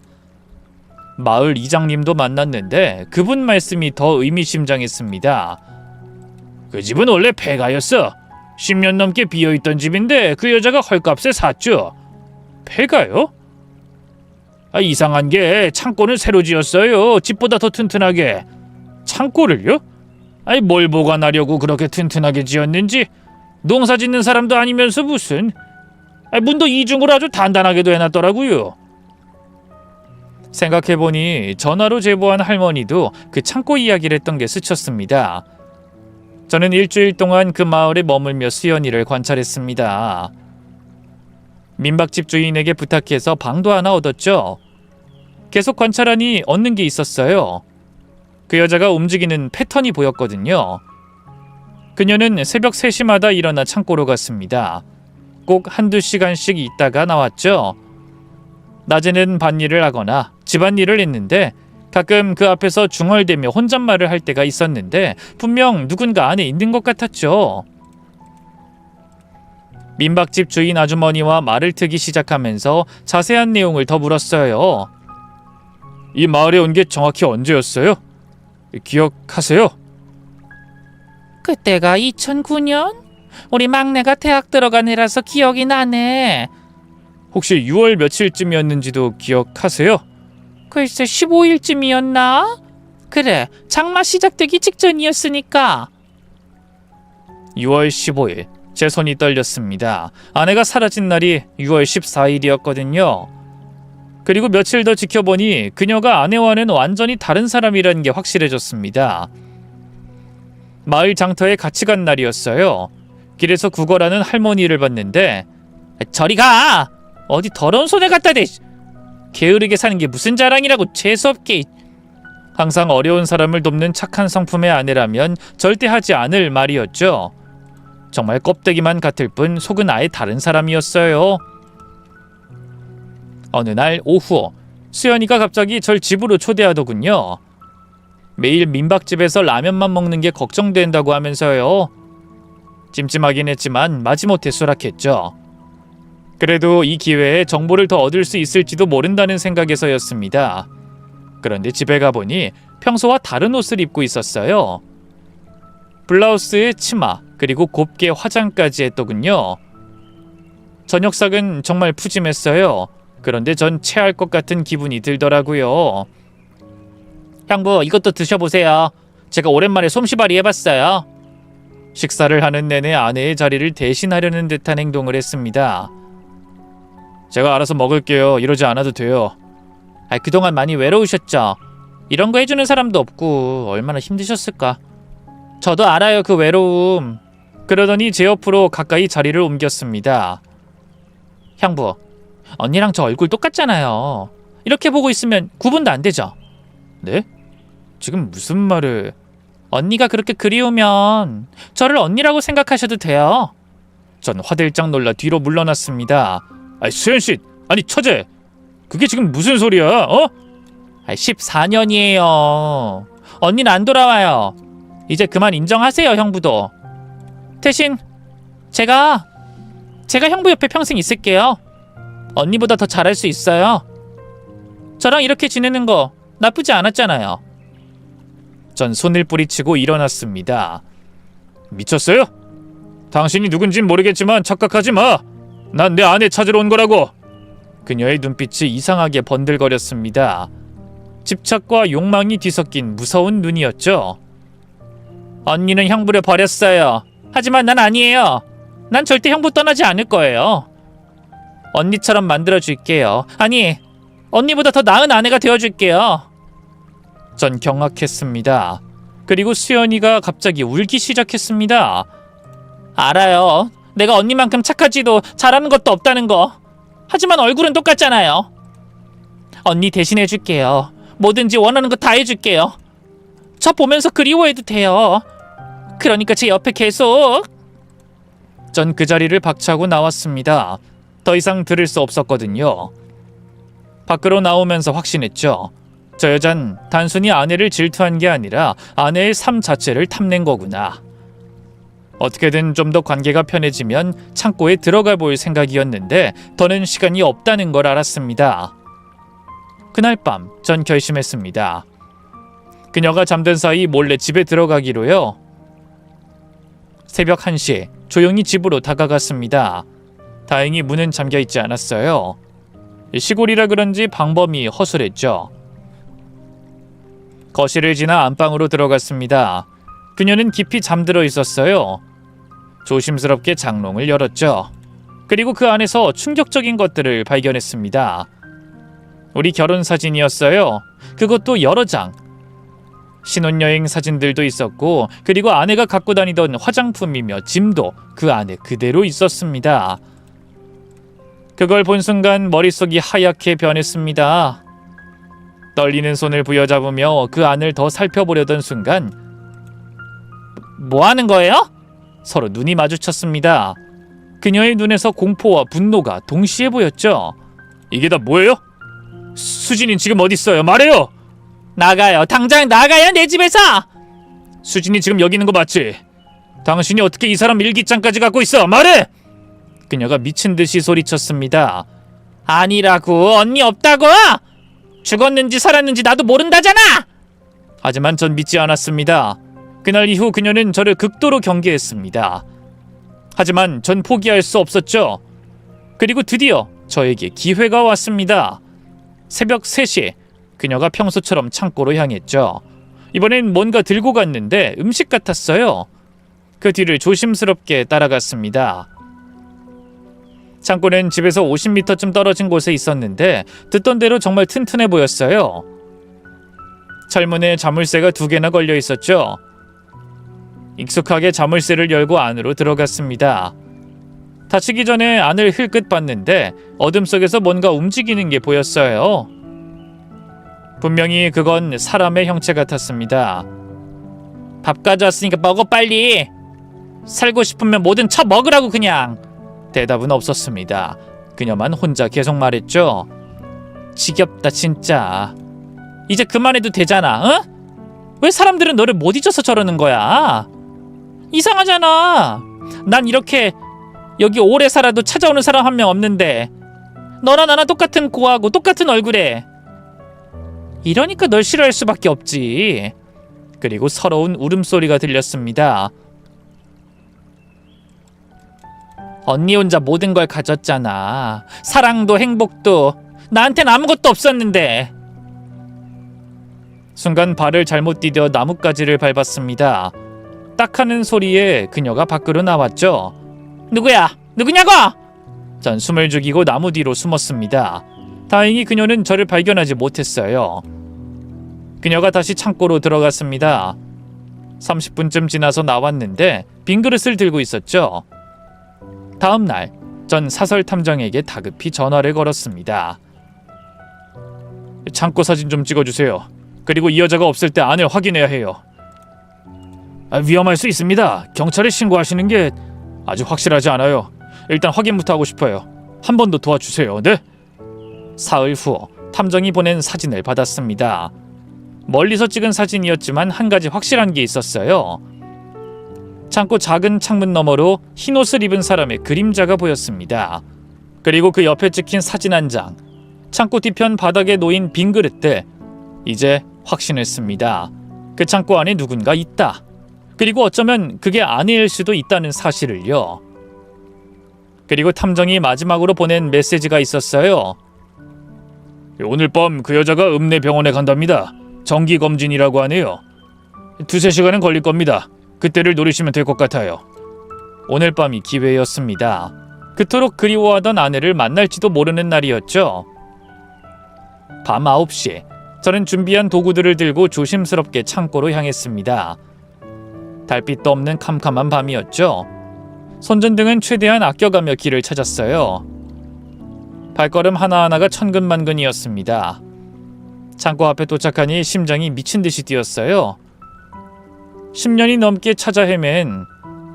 [SPEAKER 1] 마을 이장님도 만났는데 그분 말씀이 더 의미심장했습니다. 그 집은 원래 폐가였어. 10년 넘게 비어있던 집인데 그 여자가 헐값에 샀죠. 폐가요? 이상한 게 창고는 새로 지었어요. 집보다 더 튼튼하게. 창고를요? 뭘 보관하려고 그렇게 튼튼하게 지었는지. 농사 짓는 사람도 아니면서 무슨. 문도 이중으로 아주 단단하게도 해놨더라고요. 생각해보니 전화로 제보한 할머니도 그 창고 이야기를 했던 게 스쳤습니다. 저는 일주일 동안 그 마을에 머물며 수연이를 관찰했습니다. 민박집 주인에게 부탁해서 방도 하나 얻었죠. 계속 관찰하니 얻는 게 있었어요. 그 여자가 움직이는 패턴이 보였거든요. 그녀는 새벽 3시마다 일어나 창고로 갔습니다. 꼭 한두 시간씩 있다가 나왔죠. 낮에는 밭일을 하거나 집안일을 했는데 가끔 그 앞에서 중얼대며 혼잣말을 할 때가 있었는데 분명 누군가 안에 있는 것 같았죠. 민박집 주인 아주머니와 말을 트기 시작하면서 자세한 내용을 더 물었어요. 이 마을에 온 게 정확히 언제였어요? 기억하세요?
[SPEAKER 2] 그때가 2009년? 우리 막내가 대학 들어간 해라서 기억이 나네.
[SPEAKER 1] 혹시 6월 며칠쯤이었는지도 기억하세요?
[SPEAKER 2] 글쎄 15일쯤이었나? 그래, 장마 시작되기 직전이었으니까.
[SPEAKER 1] 6월 15일. 제 손이 떨렸습니다. 아내가 사라진 날이 6월 14일이었거든요. 그리고 며칠 더 지켜보니 그녀가 아내와는 완전히 다른 사람이라는 게 확실해졌습니다. 마을 장터에 같이 간 날이었어요. 길에서 구걸하는 할머니를 봤는데 저리 가! 어디 더러운 손에 갖다 대! 게으르게 사는 게 무슨 자랑이라고 재수없게. 항상 어려운 사람을 돕는 착한 성품의 아내라면 절대 하지 않을 말이었죠. 정말 껍데기만 같을 뿐 속은 아예 다른 사람이었어요. 어느 날 오후 수연이가 갑자기 절 집으로 초대하더군요. 매일 민박집에서 라면만 먹는 게 걱정된다고 하면서요. 찜찜하긴 했지만 마지못해 수락했죠. 그래도 이 기회에 정보를 더 얻을 수 있을지도 모른다는 생각에서였습니다. 그런데 집에 가보니 평소와 다른 옷을 입고 있었어요. 블라우스에 치마 그리고 곱게 화장까지 했더군요. 저녁상은 정말 푸짐했어요. 그런데 전 체할 것 같은 기분이 들더라고요.
[SPEAKER 2] 형부, 이것도 드셔보세요. 제가 오랜만에 솜씨발이 해봤어요.
[SPEAKER 1] 식사를 하는 내내 아내의 자리를 대신하려는 듯한 행동을 했습니다. 제가 알아서 먹을게요. 이러지 않아도 돼요.
[SPEAKER 2] 그동안 많이 외로우셨죠? 이런 거 해주는 사람도 없고 얼마나 힘드셨을까. 저도 알아요, 그 외로움.
[SPEAKER 1] 그러더니 제 옆으로 가까이 자리를 옮겼습니다.
[SPEAKER 2] 형부, 언니랑 저 얼굴 똑같잖아요. 이렇게 보고 있으면 구분도 안 되죠?
[SPEAKER 1] 네? 지금 무슨 말을...
[SPEAKER 2] 언니가 그렇게 그리우면 저를 언니라고 생각하셔도 돼요.
[SPEAKER 1] 전 화들짝 놀라 뒤로 물러났습니다. 수연씨! 아니 처제! 그게 지금 무슨 소리야? 어?
[SPEAKER 2] 14년이에요. 언니는 안 돌아와요. 이제 그만 인정하세요, 형부도. 대신 제가 형부 옆에 평생 있을게요. 언니보다 더 잘할 수 있어요. 저랑 이렇게 지내는 거 나쁘지 않았잖아요.
[SPEAKER 1] 전 손을 뿌리치고 일어났습니다. 미쳤어요? 당신이 누군진 모르겠지만 착각하지 마. 난 내 아내 찾으러 온 거라고. 그녀의 눈빛이 이상하게 번들거렸습니다. 집착과 욕망이 뒤섞인 무서운 눈이었죠.
[SPEAKER 2] 언니는 형부를 버렸어요. 하지만 난 아니에요. 난 절대 형부 떠나지 않을 거예요. 언니처럼 만들어줄게요. 아니, 언니보다 더 나은 아내가 되어줄게요.
[SPEAKER 1] 전 경악했습니다. 그리고 수연이가 갑자기 울기 시작했습니다.
[SPEAKER 2] 알아요. 내가 언니만큼 착하지도 잘하는 것도 없다는 거. 하지만 얼굴은 똑같잖아요. 언니 대신해줄게요. 뭐든지 원하는 거 다 해줄게요. 저 보면서 그리워해도 돼요. 그러니까 제 옆에 계속.
[SPEAKER 1] 전 그 자리를 박차고 나왔습니다. 더 이상 들을 수 없었거든요. 밖으로 나오면서 확신했죠. 저 여잔 단순히 아내를 질투한 게 아니라 아내의 삶 자체를 탐낸 거구나. 어떻게든 좀 더 관계가 편해지면 창고에 들어가 볼 생각이었는데 더는 시간이 없다는 걸 알았습니다. 그날 밤 전 결심했습니다. 그녀가 잠든 사이 몰래 집에 들어가기로요. 새벽 1시 조용히 집으로 다가갔습니다. 다행히 문은 잠겨 있지 않았어요. 시골이라 그런지 방범이 허술했죠. 거실을 지나 안방으로 들어갔습니다. 그녀는 깊이 잠들어 있었어요. 조심스럽게 장롱을 열었죠. 그리고 그 안에서 충격적인 것들을 발견했습니다. 우리 결혼 사진이었어요. 그것도 여러 장. 신혼여행 사진들도 있었고, 그리고 아내가 갖고 다니던 화장품이며 짐도 그 안에 그대로 있었습니다. 그걸 본 순간 머릿속이 하얗게 변했습니다. 떨리는 손을 부여잡으며 그 안을 더 살펴보려던 순간, 뭐 하는 거예요? 서로 눈이 마주쳤습니다. 그녀의 눈에서 공포와 분노가 동시에 보였죠. 이게 다 뭐예요? 수진이 지금 어디 있어요? 말해요.
[SPEAKER 2] 나가요. 당장 나가요, 내 집에서.
[SPEAKER 1] 수진이 지금 여기 있는 거 맞지? 당신이 어떻게 이 사람 일기장까지 갖고 있어? 말해! 그녀가 미친 듯이 소리쳤습니다.
[SPEAKER 2] 아니라고. 언니 없다고. 죽었는지 살았는지 나도 모른다잖아.
[SPEAKER 1] 하지만 전 믿지 않았습니다. 그날 이후 그녀는 저를 극도로 경계했습니다. 하지만 전 포기할 수 없었죠. 그리고 드디어 저에게 기회가 왔습니다. 새벽 3시 그녀가 평소처럼 창고로 향했죠. 이번엔 뭔가 들고 갔는데 음식 같았어요. 그 뒤를 조심스럽게 따라갔습니다. 창고는 집에서 50m쯤 떨어진 곳에 있었는데 듣던 대로 정말 튼튼해 보였어요. 철문에 자물쇠가 2개나 걸려 있었죠. 익숙하게 자물쇠를 열고 안으로 들어갔습니다. 닫히기 전에 안을 힐끗 봤는데 어둠 속에서 뭔가 움직이는 게 보였어요. 분명히 그건 사람의 형체 같았습니다.
[SPEAKER 2] 밥 가져왔으니까 먹어 빨리. 살고 싶으면 뭐든 쳐 먹으라고 그냥.
[SPEAKER 1] 대답은 없었습니다. 그녀만 혼자 계속 말했죠. 지겹다 진짜.
[SPEAKER 2] 이제 그만해도 되잖아. 어? 왜 사람들은 너를 못 잊어서 저러는 거야? 이상하잖아. 난 이렇게 여기 오래 살아도 찾아오는 사람 한 명 없는데 너나 나나 똑같은 고하고 똑같은 얼굴에. 이러니까 널 싫어할 수밖에 없지.
[SPEAKER 1] 그리고 서러운 울음소리가 들렸습니다.
[SPEAKER 2] 언니 혼자 모든 걸 가졌잖아. 사랑도 행복도. 나한텐 아무것도 없었는데.
[SPEAKER 1] 순간 발을 잘못 디뎌 나뭇가지를 밟았습니다. 딱 하는 소리에 그녀가 밖으로 나왔죠.
[SPEAKER 2] 누구야? 누구냐고?
[SPEAKER 1] 전 숨을 죽이고 나무 뒤로 숨었습니다. 다행히 그녀는 저를 발견하지 못했어요. 그녀가 다시 창고로 들어갔습니다. 30분쯤 지나서 나왔는데 빈 그릇을 들고 있었죠. 다음 날, 전 사설 탐정에게 다급히 전화를 걸었습니다. 창고 사진 좀 찍어주세요. 그리고 이 여자가 없을 때 안을 확인해야 해요. 위험할 수 있습니다. 경찰에 신고하시는 게 아직 확실하지 않아요. 일단 확인부터 하고 싶어요. 한 번 더 도와주세요. 네? 사흘 후 탐정이 보낸 사진을 받았습니다. 멀리서 찍은 사진이었지만 한 가지 확실한 게 있었어요. 창고 작은 창문 너머로 흰옷을 입은 사람의 그림자가 보였습니다. 그리고 그 옆에 찍힌 사진 한 장, 창고 뒤편 바닥에 놓인 빈 그릇들. 이제 확신했습니다. 그 창고 안에 누군가 있다. 그리고 어쩌면 그게 아내일 수도 있다는 사실을요. 그리고 탐정이 마지막으로 보낸 메시지가 있었어요. 오늘 밤 그 여자가 읍내병원에 간답니다. 정기검진이라고 하네요. 2-3시간은 걸릴 겁니다. 그때를 노리시면 될 것 같아요. 오늘 밤이 기회였습니다. 그토록 그리워하던 아내를 만날지도 모르는 날이었죠. 밤 9시, 저는 준비한 도구들을 들고 조심스럽게 창고로 향했습니다. 달빛도 없는 캄캄한 밤이었죠. 손전등은 최대한 아껴가며 길을 찾았어요. 발걸음 하나하나가 천근만근이었습니다. 창고 앞에 도착하니 심장이 미친 듯이 뛰었어요. 10년이 넘게 찾아 헤맨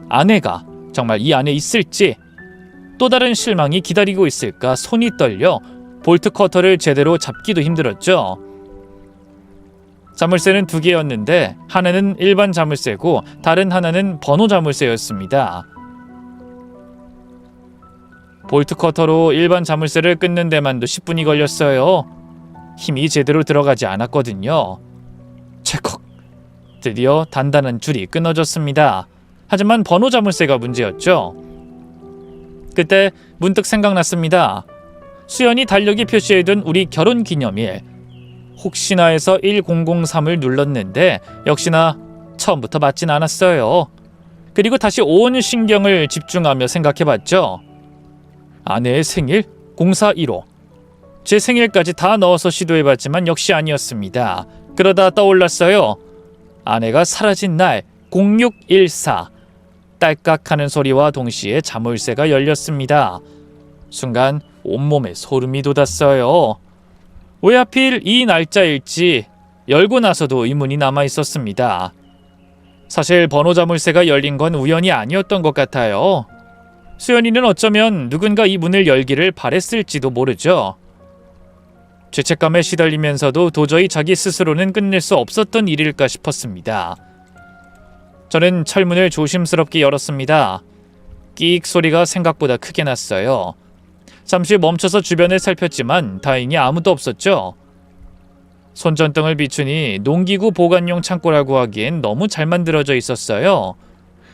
[SPEAKER 1] 아내가 정말 이 안에 있을지, 또 다른 실망이 기다리고 있을까 손이 떨려 볼트 커터를 제대로 잡기도 힘들었죠. 자물쇠는 2개였는데 하나는 일반 자물쇠고 다른 하나는 번호 자물쇠였습니다. 볼트 커터로 일반 자물쇠를 끊는 데만도 10분이 걸렸어요. 힘이 제대로 들어가지 않았거든요. 찰컥! 드디어 단단한 줄이 끊어졌습니다. 하지만 번호 자물쇠가 문제였죠. 그때 문득 생각났습니다. 수연이 달력이 표시해둔 우리 결혼 기념일. 혹시나 해서 1003을 눌렀는데 역시나 처음부터 맞진 않았어요. 그리고 다시 온 신경을 집중하며 생각해봤죠. 아내의 생일 0415. 제 생일까지 다 넣어서 시도해봤지만 역시 아니었습니다. 그러다 떠올랐어요. 아내가 사라진 날 0614. 딸깍하는 소리와 동시에 자물쇠가 열렸습니다. 순간 온몸에 소름이 돋았어요. 왜 하필 이 날짜일지 열고 나서도 의문이 남아있었습니다. 사실 번호 자물쇠가 열린 건 우연이 아니었던 것 같아요. 수연이는 어쩌면 누군가 이 문을 열기를 바랬을지도 모르죠. 죄책감에 시달리면서도 도저히 자기 스스로는 끝낼 수 없었던 일일까 싶었습니다. 저는 철문을 조심스럽게 열었습니다. 끼익 소리가 생각보다 크게 났어요. 잠시 멈춰서 주변을 살폈지만 다행히 아무도 없었죠. 손전등을 비추니 농기구 보관용 창고라고 하기엔 너무 잘 만들어져 있었어요.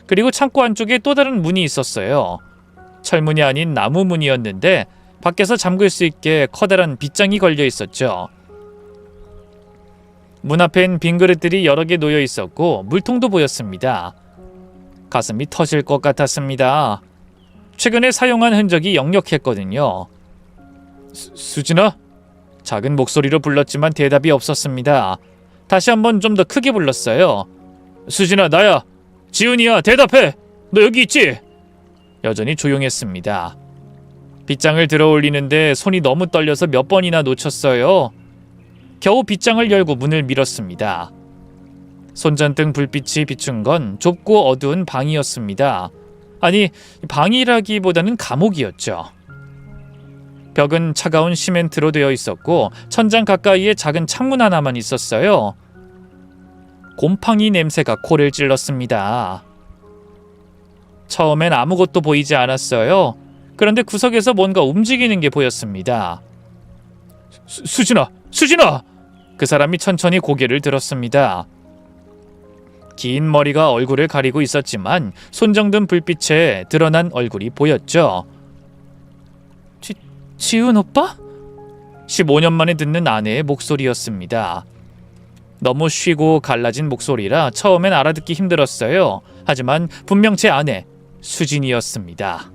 [SPEAKER 1] 그리고 창고 안쪽에 또 다른 문이 있었어요. 철문이 아닌 나무 문이었는데 밖에서 잠글 수 있게 커다란 빗장이 걸려 있었죠. 문 앞엔 빈 그릇들이 여러 개 놓여 있었고 물통도 보였습니다. 가슴이 터질 것 같았습니다. 최근에 사용한 흔적이 역력했거든요. 수진아? 작은 목소리로 불렀지만 대답이 없었습니다. 다시 한번 좀 더 크게 불렀어요. 수진아, 나야. 지훈이야, 대답해. 너 여기 있지? 여전히 조용했습니다. 빗장을 들어 올리는데 손이 너무 떨려서 몇 번이나 놓쳤어요. 겨우 빗장을 열고 문을 밀었습니다. 손전등 불빛이 비춘 건 좁고 어두운 방이었습니다. 아니, 방이라기보다는 감옥이었죠. 벽은 차가운 시멘트로 되어 있었고 천장 가까이에 작은 창문 하나만 있었어요. 곰팡이 냄새가 코를 찔렀습니다. 처음엔 아무것도 보이지 않았어요. 그런데 구석에서 뭔가 움직이는 게 보였습니다. 수진아! 수진아! 그 사람이 천천히 고개를 들었습니다. 긴 머리가 얼굴을 가리고 있었지만 손정든 불빛에 드러난 얼굴이 보였죠. 지훈 오빠? 15년 만에 듣는 아내의 목소리였습니다. 너무 쉬고 갈라진 목소리라 처음엔 알아듣기 힘들었어요. 하지만 분명 제 아내 수진이었습니다.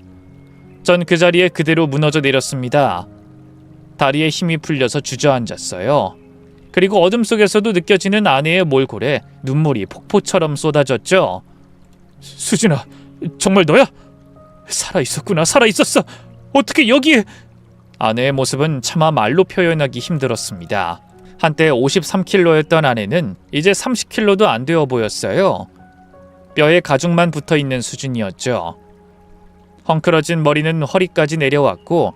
[SPEAKER 1] 전 그 자리에 그대로 무너져 내렸습니다. 다리에 힘이 풀려서 주저앉았어요. 그리고 어둠 속에서도 느껴지는 아내의 몰골에 눈물이 폭포처럼 쏟아졌죠. 수진아, 정말 너야? 살아있었구나, 살아있었어. 어떻게 여기에... 아내의 모습은 차마 말로 표현하기 힘들었습니다. 한때 53kg였던 아내는 이제 30kg도 안 되어 보였어요. 뼈에 가죽만 붙어있는 수준이었죠. 헝클어진 머리는 허리까지 내려왔고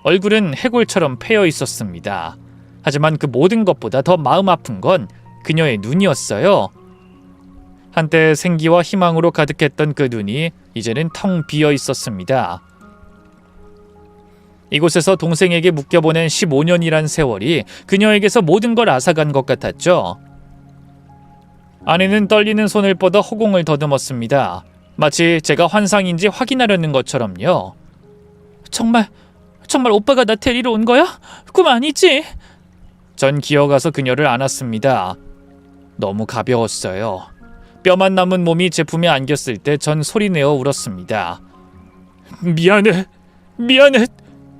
[SPEAKER 1] 얼굴은 해골처럼 패여 있었습니다. 하지만 그 모든 것보다 더 마음 아픈 건 그녀의 눈이었어요. 한때 생기와 희망으로 가득했던 그 눈이 이제는 텅 비어 있었습니다. 이곳에서 동생에게 묶여보낸 15년이란 세월이 그녀에게서 모든 걸 앗아간 것 같았죠. 아내는 떨리는 손을 뻗어 허공을 더듬었습니다. 마치 제가 환상인지 확인하려는 것처럼요.
[SPEAKER 2] 정말 오빠가 나 데리러 온 거야? 꿈 아니지?
[SPEAKER 1] 전 기어가서 그녀를 안았습니다. 너무 가벼웠어요. 뼈만 남은 몸이 제 품에 안겼을 때 전 소리내어 울었습니다.
[SPEAKER 2] 미안해.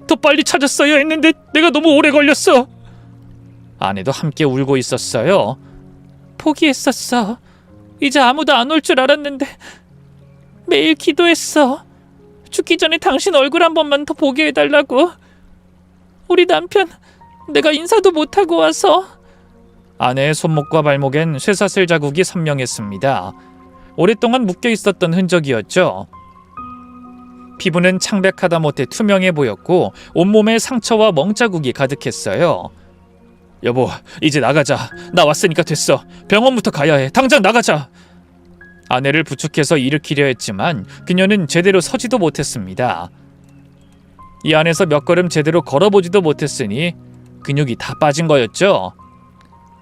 [SPEAKER 2] 더 빨리 찾았어야 했는데 내가 너무 오래 걸렸어.
[SPEAKER 1] 아내도 함께 울고 있었어요.
[SPEAKER 2] 포기했었어. 이제 아무도 안 올 줄 알았는데 매일 기도했어. 죽기 전에 당신 얼굴 한 번만 더 보게 해달라고. 우리 남편 내가 인사도 못하고 와서.
[SPEAKER 1] 아내의 손목과 발목엔 쇠사슬 자국이 선명했습니다. 오랫동안 묶여 있었던 흔적이었죠. 피부는 창백하다 못해 투명해 보였고 온몸에 상처와 멍자국이 가득했어요.
[SPEAKER 2] 여보, 이제 나가자. 나 왔으니까 됐어. 병원부터 가야 해. 당장 나가자.
[SPEAKER 1] 아내를 부축해서 일으키려 했지만 그녀는 제대로 서지도 못했습니다. 이 안에서 몇 걸음 제대로 걸어보지도 못했으니 근육이 다 빠진 거였죠.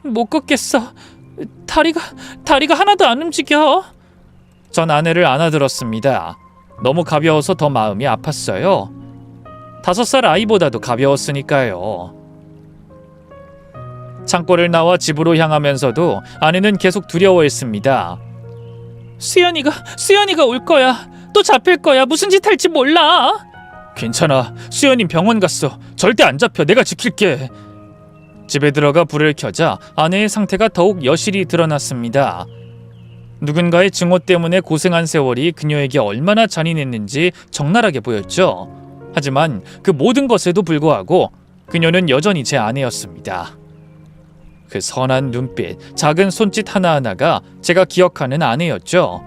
[SPEAKER 2] 못 걷겠어. 다리가 하나도 안 움직여.
[SPEAKER 1] 전 아내를 안아들었습니다. 너무 가벼워서 더 마음이 아팠어요. 5살 아이보다도 가벼웠으니까요. 창고를 나와 집으로 향하면서도 아내는 계속 두려워했습니다.
[SPEAKER 2] 수연이가 올 거야. 또 잡힐 거야. 무슨 짓 할지 몰라.
[SPEAKER 1] 괜찮아. 수연이 병원 갔어. 절대 안 잡혀. 내가 지킬게. 집에 들어가 불을 켜자 아내의 상태가 더욱 여실히 드러났습니다. 누군가의 증오 때문에 고생한 세월이 그녀에게 얼마나 잔인했는지 적나라하게 보였죠. 하지만 그 모든 것에도 불구하고 그녀는 여전히 제 아내였습니다. 그 선한 눈빛, 작은 손짓 하나하나가 제가 기억하는 아내였죠.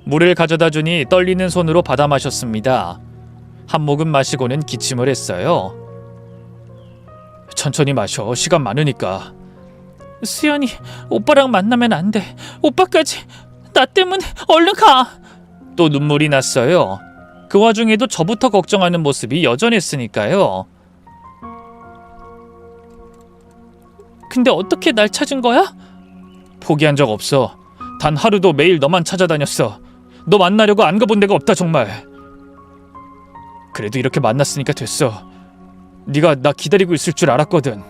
[SPEAKER 1] 물을 가져다 주니 떨리는 손으로 받아 마셨습니다. 한 모금 마시고는 기침을 했어요. 천천히 마셔. 시간 많으니까.
[SPEAKER 2] 수연이 오빠랑 만나면 안 돼. 오빠까지 나 때문에 얼른 가.
[SPEAKER 1] 또 눈물이 났어요. 그 와중에도 저부터 걱정하는 모습이 여전했으니까요.
[SPEAKER 2] 근데 어떻게 날 찾은 거야?
[SPEAKER 1] 포기한 적 없어. 단 하루도 매일 너만 찾아다녔어. 너 만나려고 안 가본 데가 없다 정말. 그래도 이렇게 만났으니까 됐어. 네가 나 기다리고 있을 줄 알았거든.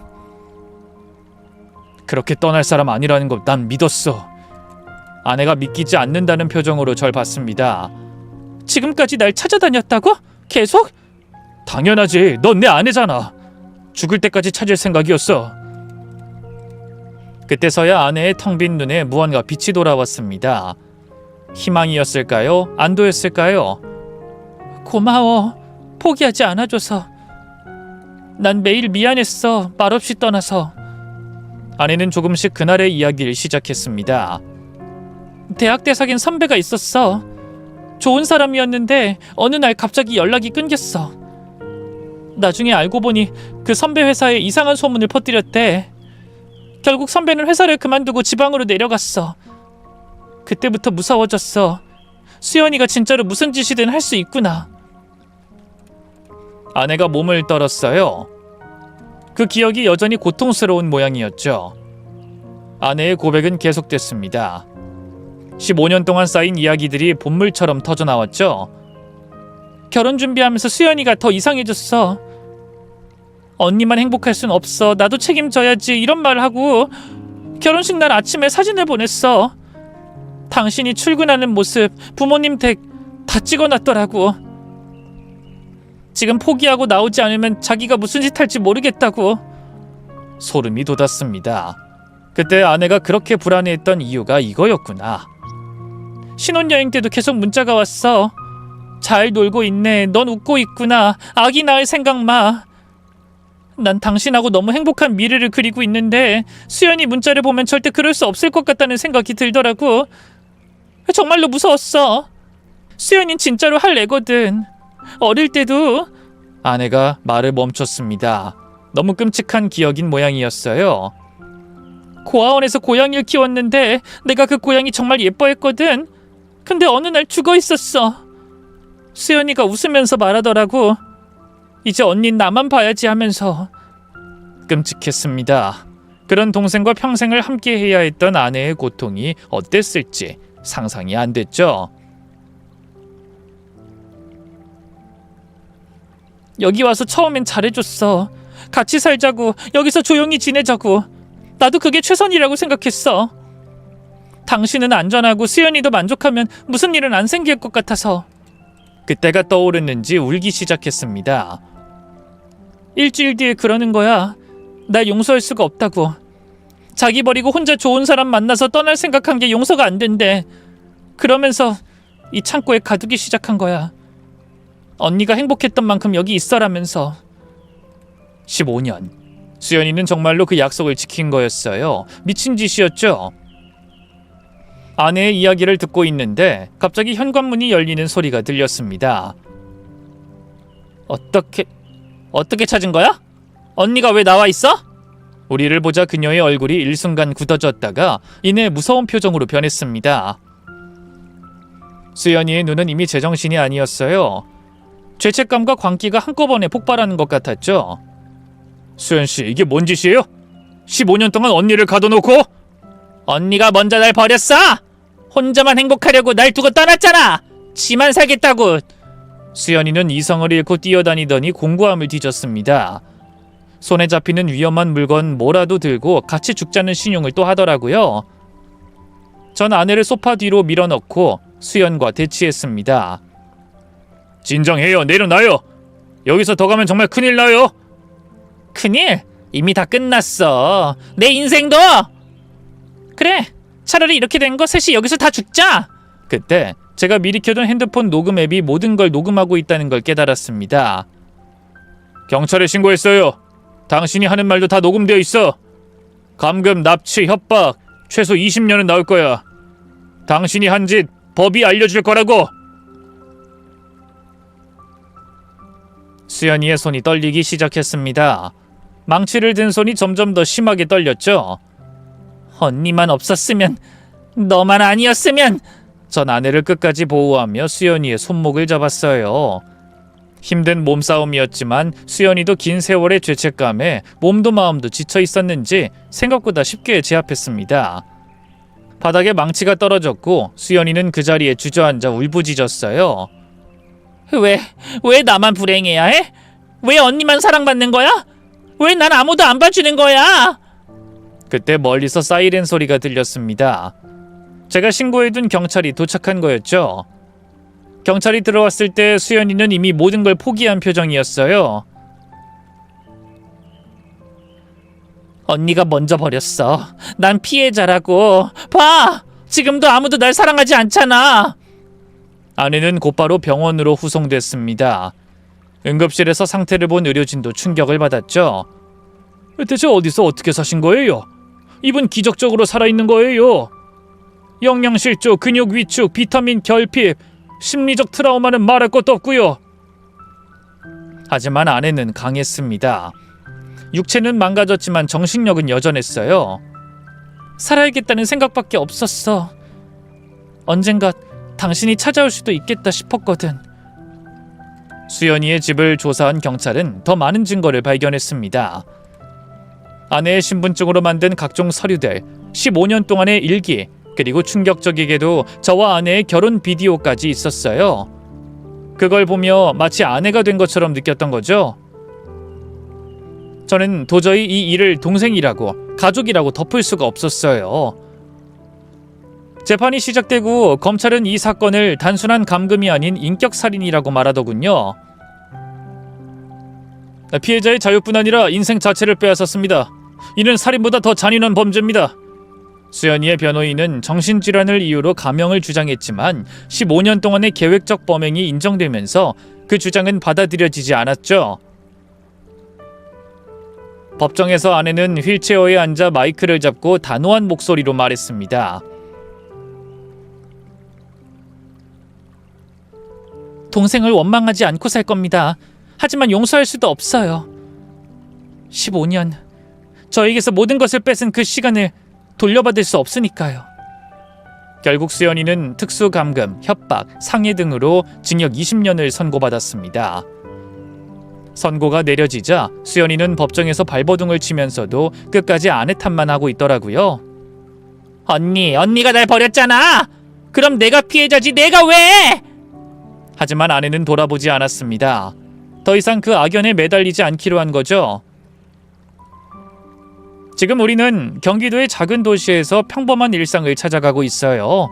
[SPEAKER 1] 그렇게 떠날 사람 아니라는 거 난 믿었어. 아내가 믿기지 않는다는 표정으로 절 봤습니다.
[SPEAKER 2] 지금까지 날 찾아다녔다고? 계속?
[SPEAKER 1] 당연하지. 넌 내 아내잖아. 죽을 때까지 찾을 생각이었어. 그때서야 아내의 텅 빈 눈에 무언가 빛이 돌아왔습니다. 희망이었을까요? 안도였을까요?
[SPEAKER 2] 고마워. 포기하지 않아줘서. 난 매일 미안했어. 말없이 떠나서.
[SPEAKER 1] 아내는 조금씩 그날의 이야기를 시작했습니다.
[SPEAKER 2] 대학 때 사귄 선배가 있었어. 좋은 사람이었는데 어느 날 갑자기 연락이 끊겼어. 나중에 알고 보니 그 선배 회사에 이상한 소문을 퍼뜨렸대. 결국 선배는 회사를 그만두고 지방으로 내려갔어. 그때부터 무서워졌어. 수연이가 진짜로 무슨 짓이든 할 수 있구나.
[SPEAKER 1] 아내가 몸을 떨었어요. 그 기억이 여전히 고통스러운 모양이었죠. 아내의 고백은 계속됐습니다. 15년 동안 쌓인 이야기들이 본물처럼 터져나왔죠.
[SPEAKER 2] 결혼 준비하면서 수연이가 더 이상해졌어. 언니만 행복할 순 없어. 나도 책임져야지. 이런 말을 하고 결혼식 날 아침에 사진을 보냈어. 당신이 출근하는 모습, 부모님 댁 다 찍어놨더라고. 지금 포기하고 나오지 않으면 자기가 무슨 짓 할지 모르겠다고.
[SPEAKER 1] 소름이 돋았습니다. 그때 아내가 그렇게 불안해했던 이유가 이거였구나.
[SPEAKER 2] 신혼여행 때도 계속 문자가 왔어. 잘 놀고 있네. 넌 웃고 있구나. 아기 낳을 생각 마. 난 당신하고 너무 행복한 미래를 그리고 있는데 수연이 문자를 보면 절대 그럴 수 없을 것 같다는 생각이 들더라고. 정말로 무서웠어. 수연이는 진짜로 할 애거든. 어릴 때도.
[SPEAKER 1] 아내가 말을 멈췄습니다. 너무 끔찍한 기억인 모양이었어요.
[SPEAKER 2] 고아원에서 고양이를 키웠는데 내가 그 고양이 정말 예뻐했거든. 근데 어느 날 죽어 있었어. 수연이가 웃으면서 말하더라고. 이제 언닌 나만 봐야지 하면서.
[SPEAKER 1] 끔찍했습니다. 그런 동생과 평생을 함께 해야 했던 아내의 고통이 어땠을지 상상이 안 됐죠.
[SPEAKER 2] 여기 와서 처음엔 잘해줬어. 같이 살자고, 여기서 조용히 지내자고. 나도 그게 최선이라고 생각했어. 당신은 안전하고 수연이도 만족하면 무슨 일은 안 생길 것 같아서.
[SPEAKER 1] 그때가 떠오르는지 울기 시작했습니다.
[SPEAKER 2] 일주일 뒤에 그러는 거야. 날 용서할 수가 없다고. 자기 버리고 혼자 좋은 사람 만나서 떠날 생각한 게 용서가 안 된대. 그러면서 이 창고에 가두기 시작한 거야. 언니가 행복했던 만큼 여기 있어라면서.
[SPEAKER 1] 15년. 수연이는 정말로 그 약속을 지킨 거였어요. 미친 짓이었죠. 아내의 이야기를 듣고 있는데 갑자기 현관문이 열리는 소리가 들렸습니다.
[SPEAKER 2] 어떻게 찾은 거야? 언니가 왜 나와 있어?
[SPEAKER 1] 우리를 보자 그녀의 얼굴이 일순간 굳어졌다가 이내 무서운 표정으로 변했습니다. 수연이의 눈은 이미 제정신이 아니었어요. 죄책감과 광기가 한꺼번에 폭발하는 것 같았죠. 수연씨, 이게 뭔 짓이에요? 15년 동안 언니를 가둬놓고?
[SPEAKER 2] 언니가 먼저 날 버렸어! 혼자만 행복하려고 날 두고 떠났잖아! 지만 살겠다고!
[SPEAKER 1] 수연이는 이성을 잃고 뛰어다니더니 공고함을 뒤졌습니다. 손에 잡히는 위험한 물건 뭐라도 들고 같이 죽자는 신용을 또 하더라고요. 전 아내를 소파 뒤로 밀어넣고 수연과 대치했습니다. 진정해요. 내려놔요. 여기서 더 가면 정말 큰일 나요.
[SPEAKER 2] 큰일? 이미 다 끝났어. 내 인생도! 그래, 차라리 이렇게 된 거 셋이 여기서 다 죽자!
[SPEAKER 1] 그때 제가 미리 켜둔 핸드폰 녹음 앱이 모든 걸 녹음하고 있다는 걸 깨달았습니다. 경찰에 신고했어요. 당신이 하는 말도 다 녹음되어 있어. 감금, 납치, 협박, 최소 20년은 나올 거야. 당신이 한 짓 법이 알려줄 거라고. 수연이의 손이 떨리기 시작했습니다. 망치를 든 손이 점점 더 심하게 떨렸죠.
[SPEAKER 2] 언니만 없었으면, 너만 아니었으면.
[SPEAKER 1] 전 아내를 끝까지 보호하며 수연이의 손목을 잡았어요. 힘든 몸싸움이었지만 수연이도 긴 세월의 죄책감에 몸도 마음도 지쳐 있었는지 생각보다 쉽게 제압했습니다. 바닥에 망치가 떨어졌고 수연이는 그 자리에 주저앉아 울부짖었어요.
[SPEAKER 2] 왜 나만 불행해야 해? 왜 언니만 사랑받는 거야? 왜 난 아무도 안 봐주는 거야?
[SPEAKER 1] 그때 멀리서 사이렌 소리가 들렸습니다. 제가 신고해둔 경찰이 도착한 거였죠. 경찰이 들어왔을 때 수연이는 이미 모든 걸 포기한 표정이었어요.
[SPEAKER 2] 언니가 먼저 버렸어. 난 피해자라고. 봐! 지금도 아무도 날 사랑하지 않잖아.
[SPEAKER 1] 아내는 곧바로 병원으로 후송됐습니다. 응급실에서 상태를 본 의료진도 충격을 받았죠. 대체 어디서 어떻게 사신 거예요? 이분 기적적으로 살아있는 거예요. 영양실조, 근육 위축, 비타민 결핍, 심리적 트라우마는 말할 것도 없고요. 하지만 아내는 강했습니다. 육체는 망가졌지만 정신력은 여전했어요.
[SPEAKER 2] 살아야겠다는 생각밖에 없었어. 언젠가 당신이 찾아올 수도 있겠다 싶었거든.
[SPEAKER 1] 수연이의 집을 조사한 경찰은 더 많은 증거를 발견했습니다. 아내의 신분증으로 만든 각종 서류들, 15년 동안의 일기, 그리고 충격적이게도 저와 아내의 결혼 비디오까지 있었어요. 그걸 보며 마치 아내가 된 것처럼 느꼈던 거죠. 저는 도저히 이 일을 동생이라고, 가족이라고 덮을 수가 없었어요. 재판이 시작되고 검찰은 이 사건을 단순한 감금이 아닌 인격살인이라고 말하더군요. 피해자의 자유뿐 아니라 인생 자체를 빼앗았습니다. 이는 살인보다 더 잔인한 범죄입니다. 수연이의 변호인은 정신질환을 이유로 감형을 주장했지만 15년 동안의 계획적 범행이 인정되면서 그 주장은 받아들여지지 않았죠. 법정에서 아내는 휠체어에 앉아 마이크를 잡고 단호한 목소리로 말했습니다.
[SPEAKER 2] 동생을 원망하지 않고 살 겁니다. 하지만 용서할 수도 없어요. 15년, 저에게서 모든 것을 뺏은 그 시간을 돌려받을 수 없으니까요.
[SPEAKER 1] 결국 수연이는 특수감금, 협박, 상해 등으로 징역 20년을 선고받았습니다. 선고가 내려지자 수연이는 법정에서 발버둥을 치면서도 끝까지 아내 탓만 하고 있더라고요.
[SPEAKER 2] 언니가 날 버렸잖아. 그럼 내가 피해자지, 내가 왜?
[SPEAKER 1] 하지만 아내는 돌아보지 않았습니다. 더 이상 그 악연에 매달리지 않기로 한 거죠. 지금 우리는 경기도의 작은 도시에서 평범한 일상을 찾아가고 있어요.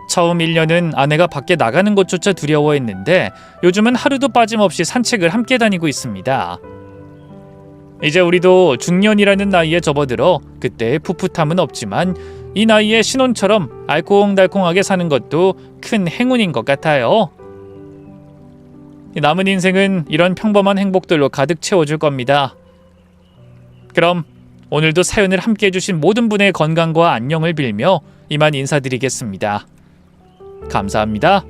[SPEAKER 1] 처음 1년은 아내가 밖에 나가는 것조차 두려워했는데 요즘은 하루도 빠짐없이 산책을 함께 다니고 있습니다. 이제 우리도 중년이라는 나이에 접어들어 그때의 풋풋함은 없지만 이 나이에 신혼처럼 알콩달콩하게 사는 것도 큰 행운인 것 같아요. 남은 인생은 이런 평범한 행복들로 가득 채워줄 겁니다. 그럼 오늘도 사연을 함께 해주신 모든 분의 건강과 안녕을 빌며 이만 인사드리겠습니다. 감사합니다.